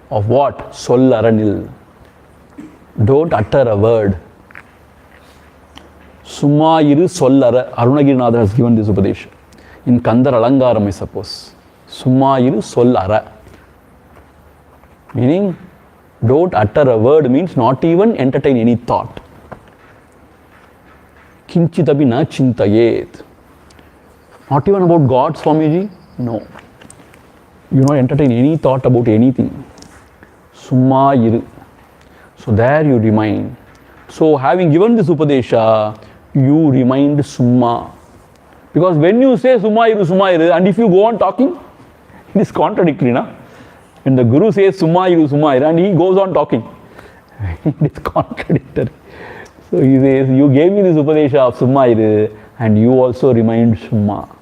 of what? Sollaranil. Don't utter a word. Summa iru sollara. Arunagirinatha has given this upadesha. In Kandar Alangaram, I suppose. Summa iru sollara. Meaning, don't utter a word means not even entertain any thought. Kinchitapi na chintayet. Not even about God, Swamiji? No. You not entertain any thought about anything. Summa iru. So there you remain. So having given this upadesha, you remained summa. Because when you say summa iru, and if you go on talking, it is contradictory, na? When the Guru says summa iru, and he goes on talking, it is contradictory. So he says, you gave me this upadesha of summa iru, and you also remained summa.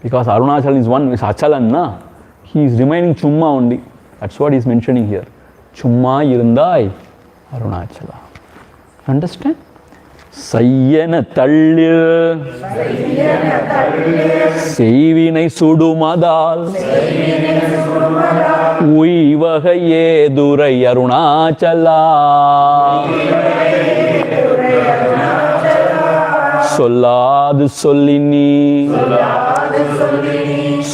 Because Arunachalam is one, is Achalan, na? He is remaining chumma only. That's what he is mentioning here. Chumma irundai Arunachala. Understand? சையன தள்ளில் செய்வினை சுடுமதால் உய்வகையே துரை அருணாச்சலா சொல்லாது சொல்லினி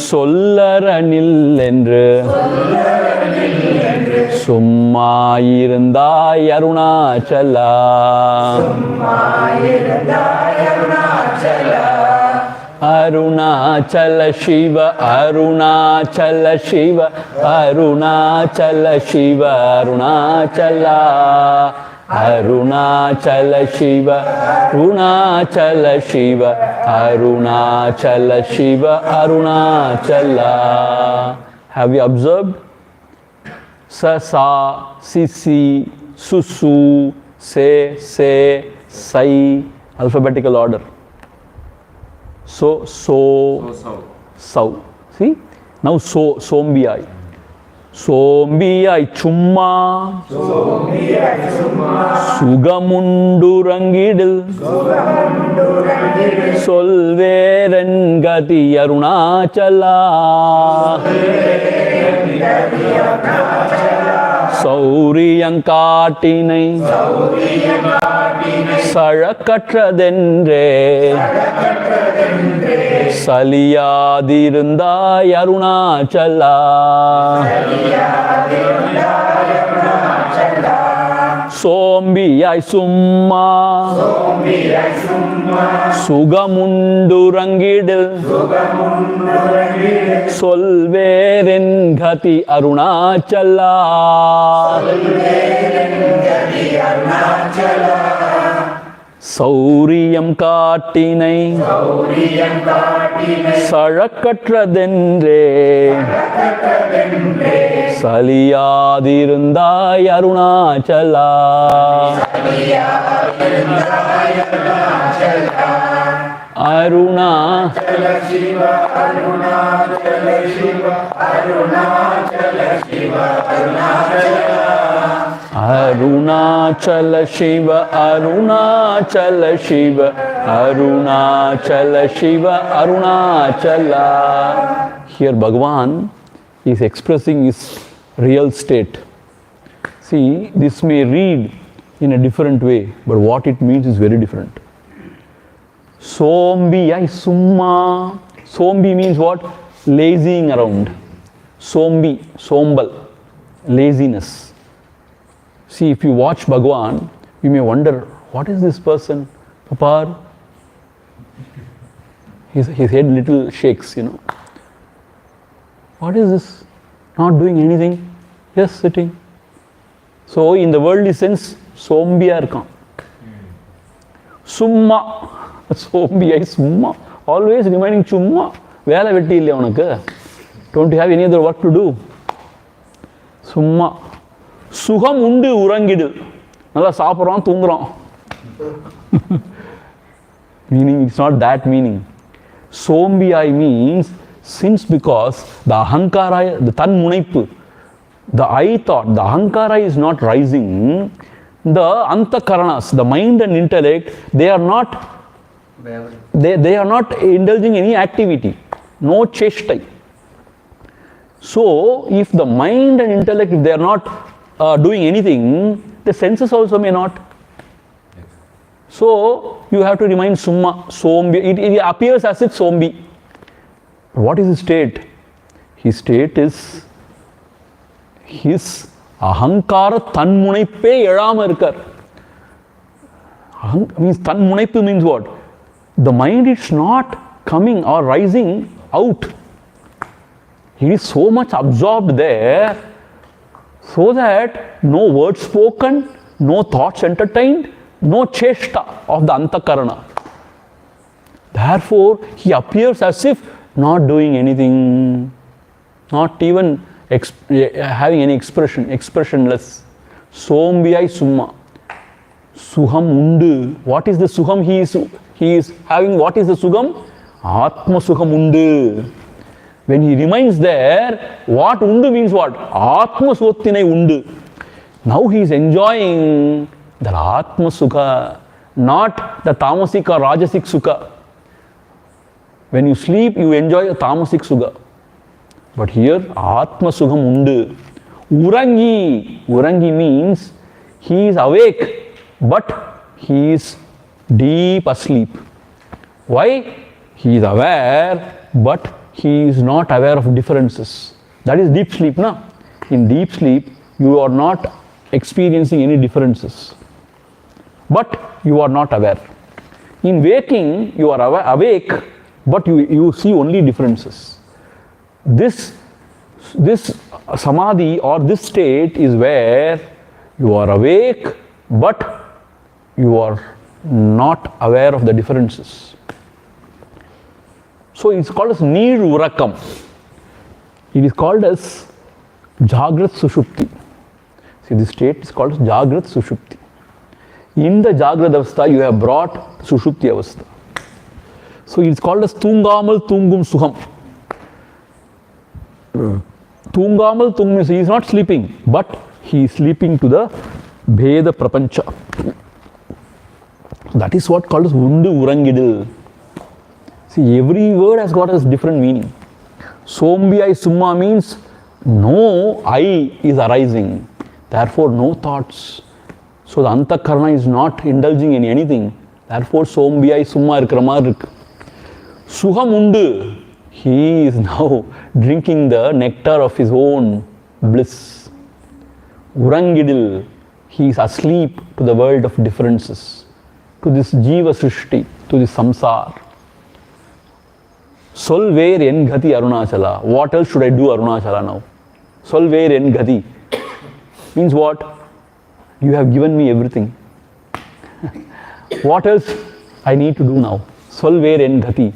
சொல்லரனில் என்று சும்மா இருந்தாய் அருணாச்சலா அருணாச்சல சிவ அருணாச்சல சிவ அருணாச்சல சிவ அருணாச்சலா அருணாச்சல சிவ அருணாச்சல சிவ அருணாச்சல சிவ Arunachala. Have you observed? Sa, sa, si, si, su, su, se, sai, alphabetical order. So, sau. See? Now, sombiyai. Sombiyai chumma. Sugamundurangidil. Solveren gati arunachala. சௌரியங்காட்டினை சழக்கற்றதென்றே சலியாதிருந்தாய் Arunachala. சோம்பியாய் சும்மா சுகமுண்டுறங்கிடில் சொல்வேரென் கதி அருணாச்சலா. சௌரியம் காட்டினை சழக்கற்றதென்றே சலியாதிருந்தாய் அருணாச்சலா. அருணாச்சல சிவ அருணாச்சல சிவ அருணாச்சல சிவ அருணாச்சலா. அருணாச்சல சிவ அருணாச்சல சிவ அருணாச்சல சிவ Arunachala. Here Bhagavan is expressing his real state. See, this may read in a different way, but what it means is very different. Sombiyai summa. Sombi means what? Lazying around. Sombi, sombal, laziness. See, if you watch Bhagavan, you may wonder, what is this person? Papa, his head little shakes, you know. What is this? Not doing anything, just sitting. So, in the worldly sense, sombiya irkan. Summa. Sombiyai summa. Always reminding chumma. Vela vetti illa unakku. Don't you have any other work to do? Summa. சுகம் உண்டு உறங்கிடு. நல்லா சாப்பிட்றோம் தூங்குறோம். Meaning, it's not that meaning. Sombiyai means, since because the ahankara, the tan munaipu, the I thought, the ahankara is not rising, the antakaranas, the mind and intellect, they are not indulging any activity, no cheshtai. So, if the mind and intellect, if they are not doing anything, the senses also may not. So, you have to remind summa, sombi. It appears as if sombi. What is his state? His state is his ahankara tanmunaippe elama irukar. Means tanmunaipu means what? The mind is not coming or rising out. He is so much absorbed there, so that no words spoken, no thoughts entertained, no cheshta of the antakarana. Therefore, he appears as if not doing anything, not even having any expression, expressionless. Sombiyai summa. Suham undu. What is the suham he is having? What is the sugam? Atma suham undu. When he remains there, what undu means what? Atma sottinai undu. Now he is enjoying the Atma sukha, not the tamasic or rajasic sukha. When you sleep, you enjoy a tamasic sukha. But here, Atma Sukham undu. Urangi means he is awake, but he is deep asleep. Why? He is aware, but he is not aware of differences. That is deep sleep, na? In deep sleep, you are not experiencing any differences, but you are not aware. In waking, you are awake, but you see only differences. This samadhi or this state is where you are awake, but you are not aware of the differences. So it's called as Neer Urakam. It is called as Jagrat Sushupti. See, this state is called as Jagrat Sushupti. In the Jagrat Avastha, you have brought Sushupti Avastha. So it is called as Tungamal Tungum Suham. Tungamal Tungum means he is not sleeping, but he is sleeping to the Bheda Prapancha. That is what called as Undu Urangidil. See, every word has got a different meaning. Sombiyai Summa means no I is arising, therefore no thoughts. So the Antakarna is not indulging in anything, therefore Sombiyai Summa irukramar. Suham Undu, he is now drinking the nectar of his own bliss. Urangidil, he is asleep to the world of differences, to this Jiva Srishti, to this samsara. Solver en Gati Arunachala. What else should I do Arunachala now? Solver en Gati means what? You have given me everything. What else I need to do now? Solver en Gati.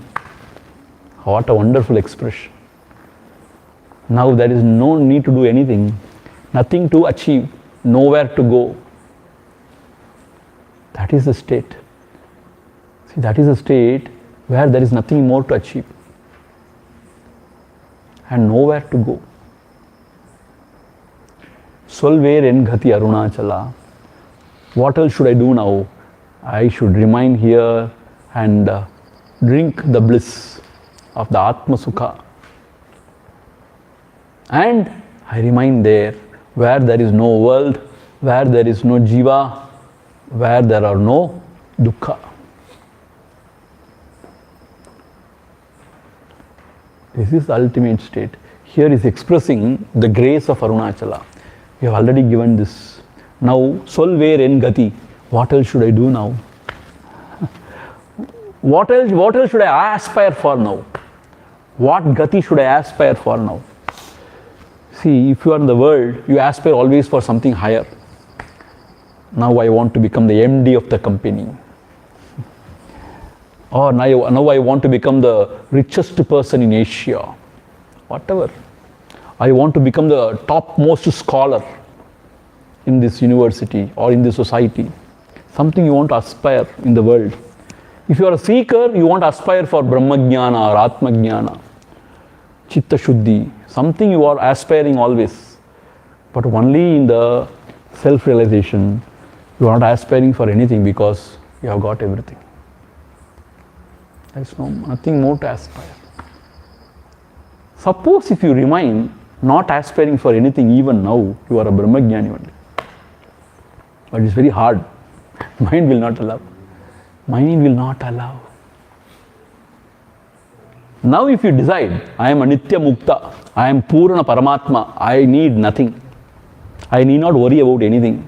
What a wonderful expression. Now there is no need to do anything, nothing to achieve, nowhere to go. That is the state. See, that is the state where there is nothing more to achieve and nowhere to go. Solver en Gati Arunachala. What else should I do now? I should remain here and drink the bliss of the Atma Sukha. And I remain there where there is no world, where there is no jiva, where there are no dukkha. This is the ultimate state. Here is expressing the grace of Arunachala. We have already given this. Now, Solver en Gati. What else should I do now? What else should I aspire for now? What Gati should I aspire for now? See, if you are in the world, you aspire always for something higher. Now I want to become the MD of the company. Or now I want to become the richest person in Asia. Whatever. I want to become the topmost scholar in this university or in this society. Something you want to aspire in the world. If you are a seeker, you want to aspire for Brahmajnana or Atmajnana, Chitta Shuddhi, something you are aspiring always. But only in the self-realization, you are not aspiring for anything because you have got everything. There is nothing more to aspire. Suppose if you remain not aspiring for anything even now, you are a Brahmajnani only. But it's very hard. Mind will not allow. Mind will not allow. Now if you decide, I am a Nitya Mukta, I am Purana Paramatma, I need nothing. I need not worry about anything.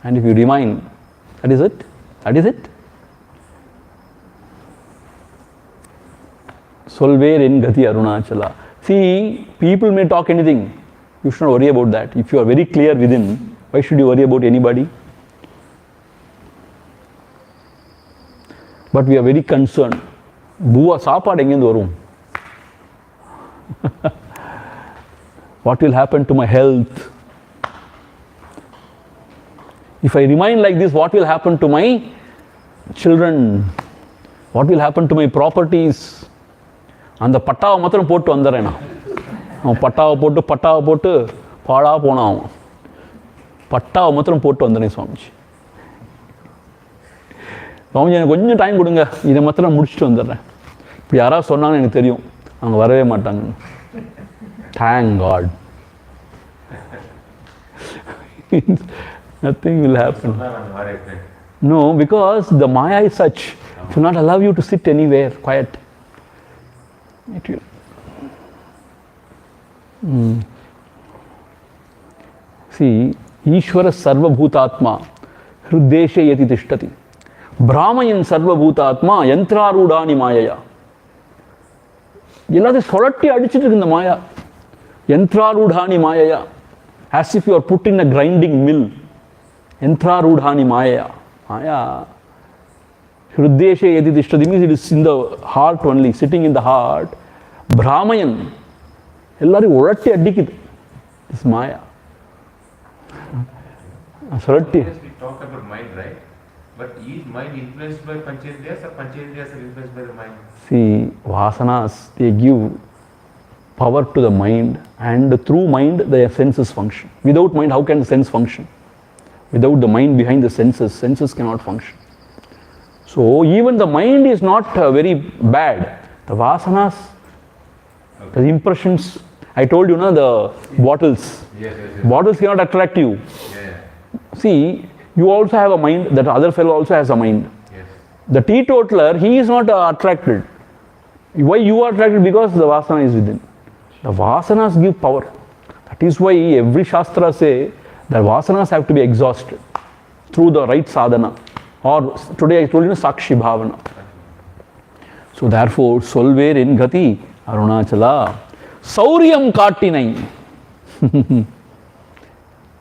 And if you remain, that is it. That is it. Solver en Gati Arunachala. See, people may talk anything. You should not worry about that. If you are very clear within, why should you worry about anybody? But we are very concerned. Buva saapad engendu varum? What will happen to my health? If I remain like this, what will happen to my children? What will happen to my properties? அந்த பட்டாவை மாத்திரம் போட்டு வந்துடுறேன் நான். அவன் பட்டாவை போட்டு பாழா போனான் அவன். பட்டாவை மாத்திரம் போட்டு வந்துடுறேன் சுவாமிஜி. சுவாமிஜி எனக்கு கொஞ்சம் டைம் கொடுங்க, இதை மாத்திரம் நான் முடிச்சுட்டு வந்துடுறேன். இப்படி யாராவது சொன்னாங்கன்னு எனக்கு தெரியும், அவங்க வரவே மாட்டாங்க. Thank God. Nothing will happen. No, because the Maya is such, it will not allow you to sit anywhere quiet. It will. See, Ishvara Sarva Bhutatma Hruddeshe Yati Tishtati. Brahmayan Sarva Bhutatma Yantrarudani Mayaya. எல்லாத்தையும் சுழட்டி அடிச்சிட்டு இருக்கு இந்த மாயா. யந்த்ராரூடானி மாயையா. As if you are put in a grinding mill. யந்த்ராரூடானி மாயையா. Maya. Hruddeshe yadi tishtati means it is in the heart only, sitting in the heart. Brahmayan. எல்லாரையும் உழட்டி அடிக்குது. This Maya. Suratti. We talk about mind, right? But is mind influenced by Panchendriyas or Panchendriyas are influenced by the mind? See, vasanas, they give power to the mind, and through mind the senses function. Without mind, how can the sense function? Without the mind behind the senses cannot function. So even the mind is not very bad. The vasanas, the impressions. I told you, the bottles. Yes. Bottles cannot attract you. Yeah. See, you also have a mind, that other fellow also has a mind. Yes. The teetotaler, he is not attracted. Why you are attracted? Because the vasana is within. The vasanas give power. That is why every shastra say that vasanas have to be exhausted through the right sadhana. Or today I told you sakshi bhavana. So therefore, solver in gati arunachala sauryam kattinai.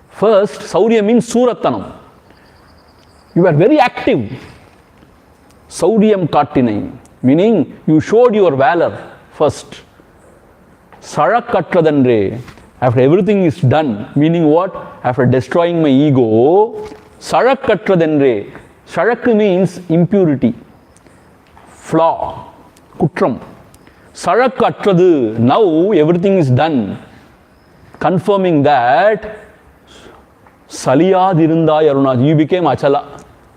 First, saurya means surattanam. You were very active. Sauryam kattinai, meaning you showed your valor first. Sarakatradandre, after everything is done, meaning what? After destroying my ego, Sarakatradandre. Sarak means impurity, flaw, kutram. Sarakatradu, now everything is done. Confirming that Saliyadhirundai Arunach, you became Achala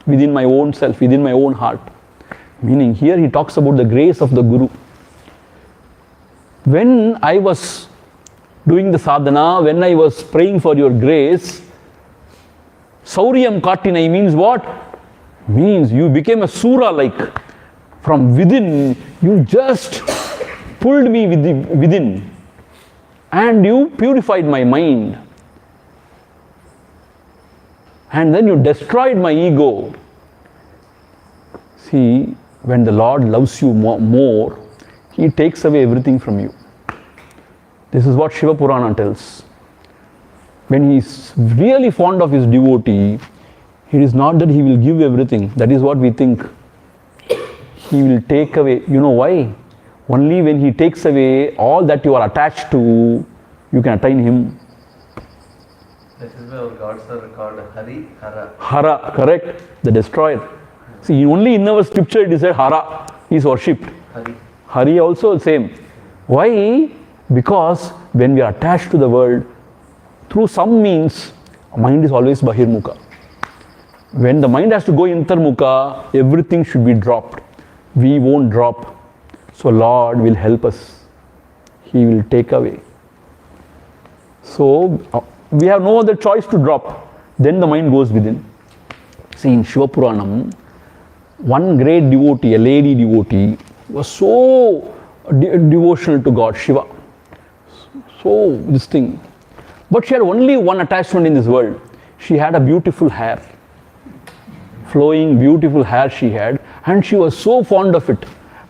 within my own self, within my own heart. Meaning here he talks about the grace of the Guru. When I was doing the sadhana, when I was praying for your grace, Sauryam Kattinai means what? Means you became a Sura like. From within, you just pulled me within. And you purified my mind. And then you destroyed my ego. See, when the Lord loves you more, He takes away everything from you. This is what Shiva Purana tells. When he is really fond of his devotee, it is not that he will give everything. That is what we think. He will take away. You know why? Only when he takes away all that you are attached to, you can attain him. That is why our gods are called Hari, Hara. Hara, correct. The destroyer. See, only in our scripture it is said Hara. He is worshipped. Hari. Hari also same. Why? Because when we are attached to the world, through some means, mind is always Bahirmukha. When the mind has to go Antarmukha, everything should be dropped. We won't drop. So Lord will help us. He will take away. So we have no other choice to drop. Then the mind goes within. See, in Shiva Puranam, one great devotee, a lady devotee, was so devotional to God, Shiva. So this thing. But she had only one attachment in this world. She had a beautiful hair. Flowing, beautiful hair she had. And she was so fond of it.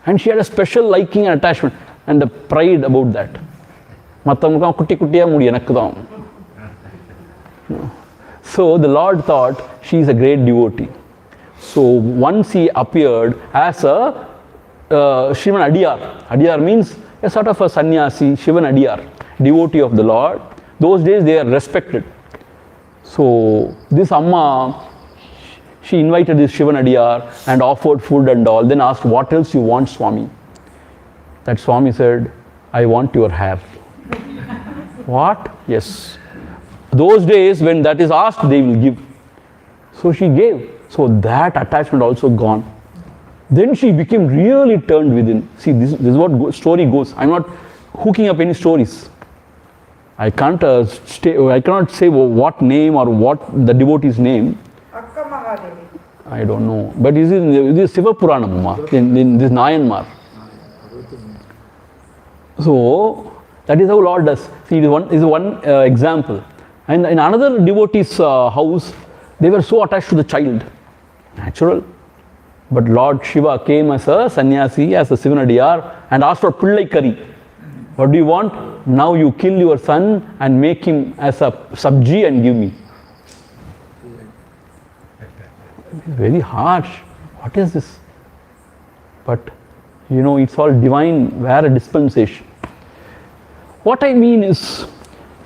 And she had a special liking and attachment. And a pride about that. So the Lord thought she is a great devotee. So once he appeared as a Shivan Adiyar. Adiyar means a sort of a sannyasi, Shivan Adiyar, devotee of the Lord. Those days they are respected. So this Amma, she invited this Shivan Adiyar and offered food and all. Then asked, what else you want, Swami? That Swami said, I want your hair. What? Yes. Those days when that is asked, they will give. So she gave. So that attachment also gone. Then she became really turned within. See, this is what story goes. I'm not hooking up any stories. I can't I cannot say what name or what the devotee's name. I don't know. But this is Siva Puranam, in this Nayanmar. So, that is how Lord does. See, this is one example. And in another devotee's house, they were so attached to the child. Natural. But Lord Shiva came as a sannyasi, as a Sivanadiyar, and asked for Pillai Kari. What do you want? Now you kill your son and make him as a sabji and give me. Very harsh. What is this? But, you know, it's all divine, where a dispensation. What I mean is,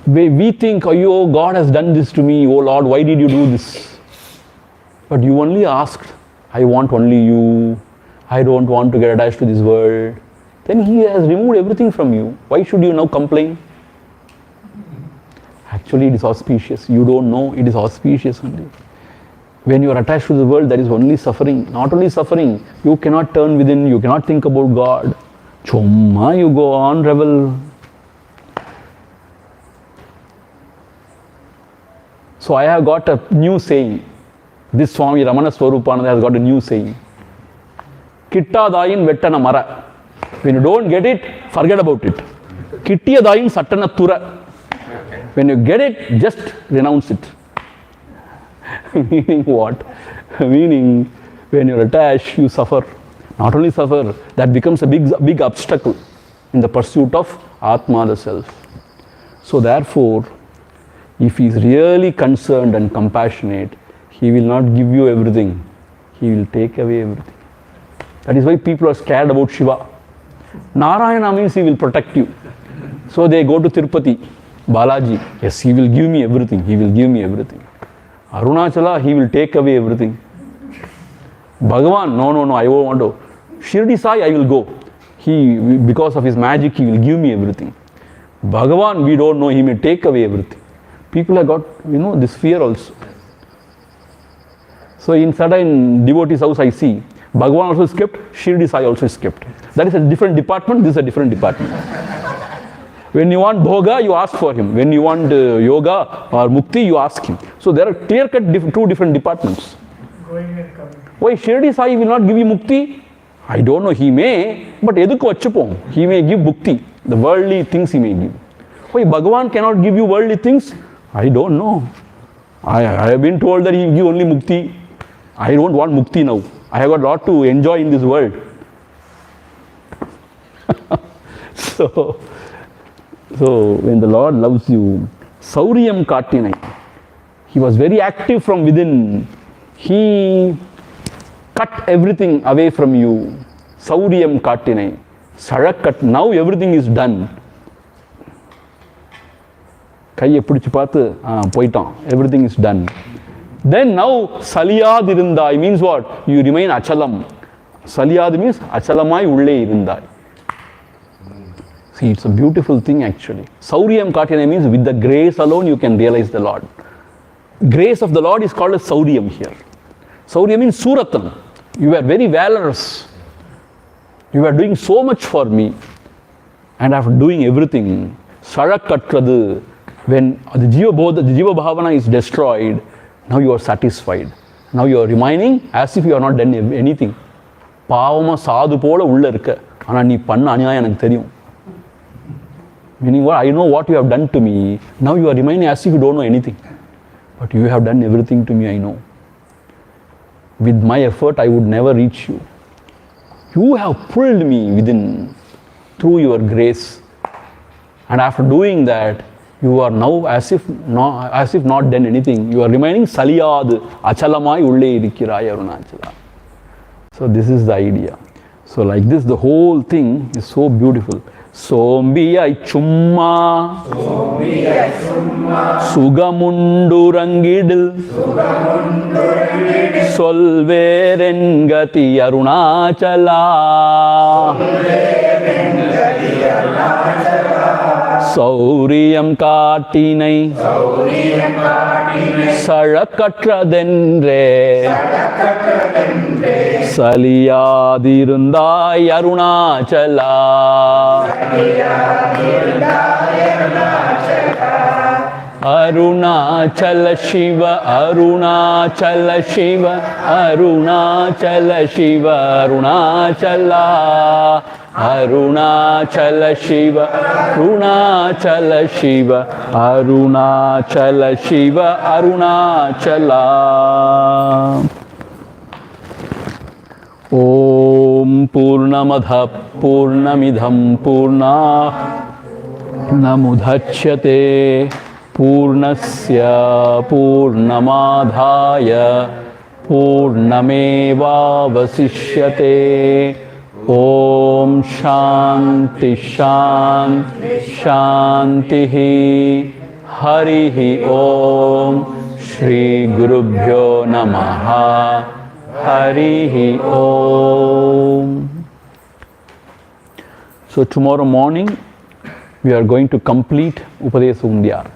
we think, oh, God has done this to me. Oh Lord, why did you do this? But you only asked, I want only you. I don't want to get attached to this world. Then He has removed everything from you. Why should you now complain? Actually, it is auspicious. You don't know, it is auspicious only. When you are attached to the world, there is only suffering. Not only suffering, you cannot turn within, you cannot think about God. Chumma, you go on, revel. So I have got a new saying. This Swami Ramana Swaroopananda has got a new saying. Kittadayin vettana mara. When you don't get it, forget about it. Kittiyadayin sattana tura. When you get it, just renounce it. Meaning what? Meaning, when you're attached, you suffer. Not only suffer, that becomes a big obstacle in the pursuit of Atma, the self. So therefore, if he is really concerned and compassionate, he will not give you everything. He will take away everything. That is why people are scared about Shiva. Narayana means he will protect you. So they go to Tirupati, Balaji. Yes, he will give me everything. He will give me everything. Arunachala, he will take away everything. Bhagavan, no, I won't want to. Shirdi Sai, I will go. Because of his magic, he will give me everything. Bhagavan, we don't know, he may take away everything. People have got, this fear also. So in certain devotees' house I see, Bhagavan also is kept, Shirdi Sai also is kept. That is a different department, this is a different department. When you want bhoga, you ask for him. When you want yoga or mukti, you ask him. So there are clear-cut two different departments. Going and coming. Why Shirdi Sai will not give you mukti? I don't know, he may, but edukku vachupom. He may give mukti, the worldly things he may give. Why Bhagavan cannot give you worldly things? I don't know. I have been told that he will give only mukti. I don't want mukti now. I have got a lot to enjoy in this world. So when the Lord loves you, Sauriyam Katinai, he was very active from within. He cut everything away from you. Sauriyam Katinai, Sarakat, now everything is done. Kaiye pidichu paathu, poitan, everything is done. Then now, Saliyad irundai means what? You remain achalam. Saliyad means achalamai ulle irundai. See, it's a beautiful thing actually. Sauriyam Katinai means with the grace alone you can realize the Lord. Grace of the Lord is called as Sauriyam here. Sauriyam means Suratan. You were very valorous. You were doing so much for me. And after doing everything, Sarakattradu, when the Jiva Bhavana is destroyed, now you are satisfied. Now you are remaining as if you are not done anything. Pavama sadhu pola ulla irukka. Ana nee panna aniyayam enakku theriyum. Meaning what? I know what you have done to me. Now you are remaining as if you don't know anything. But you have done everything to me, I know. With my effort, I would never reach you. You have pulled me within through your grace. And after doing that, you are now as if not done anything. You are remaining Saliyad, Achalamai Ulle Irikkirai Arunachala. So this is the idea. So like this, the whole thing is so beautiful. Sombiyai Chumma Sugamundurangidil Solverengati Arunachala சௌரியம் காட்டினை சழக்கற்றதென்றே சலியாதிருந்தாய் அருணாச்சலா. அருணாச்சல சிவ அருணாச்சல சிவ அருணாச்சல சிவ அருணாச்சலா. அருணாச்சல சிவ அருணாச்சல சிவ அருணாச்சல சிவ அருணாச்சலா. ஓம் பூர்ணமத பூர்ணமிதம் பூர்ணாத் நமுதச்யதே பூர்ணஸ்ய பூர்ணமாதாய பூர்ணமேவாவசிஷ்யதே. ஓம் சாந்தி சாந்தி சாந்தி. ஹரி ஓம் ஸ்ரீ குருப்யோ நமஹ. ஹரி ஓம். So tomorrow morning we are going to complete Upadesa Undiyar.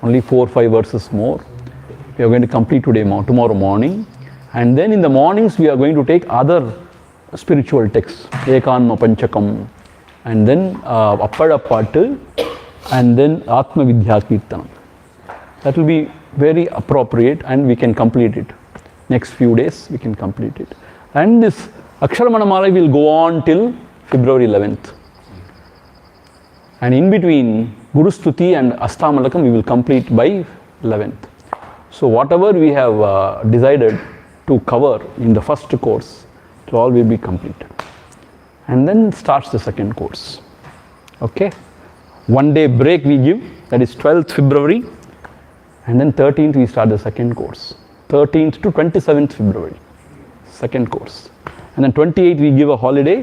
Only 4-5 verses more. We are going to complete tomorrow morning. And then in the mornings we are going to take other spiritual texts. Ekanma Panchakam. And then Appada Pattu. And then Atma Vidya Kirtanam. That will be very appropriate and we can complete it. Next few days we can complete it. And this Akshara Malai will go on till February 11th. And in between Guru Stuti and Astamalakam we will complete by 11th. So whatever we have decided to cover in the first course, it all will be completed. And then starts the second course. Okay? 1 day break we give, that is 12th February. And then 13th we start the second course. 13th to 27th February, second course. And then 28th we give a holiday.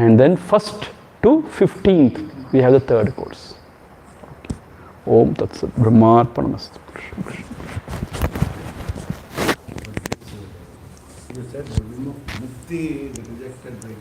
And then 1st to 15th we have the third course. Okay. Om Tat Sat Brahmarpanamastu. You said Mukti rejected by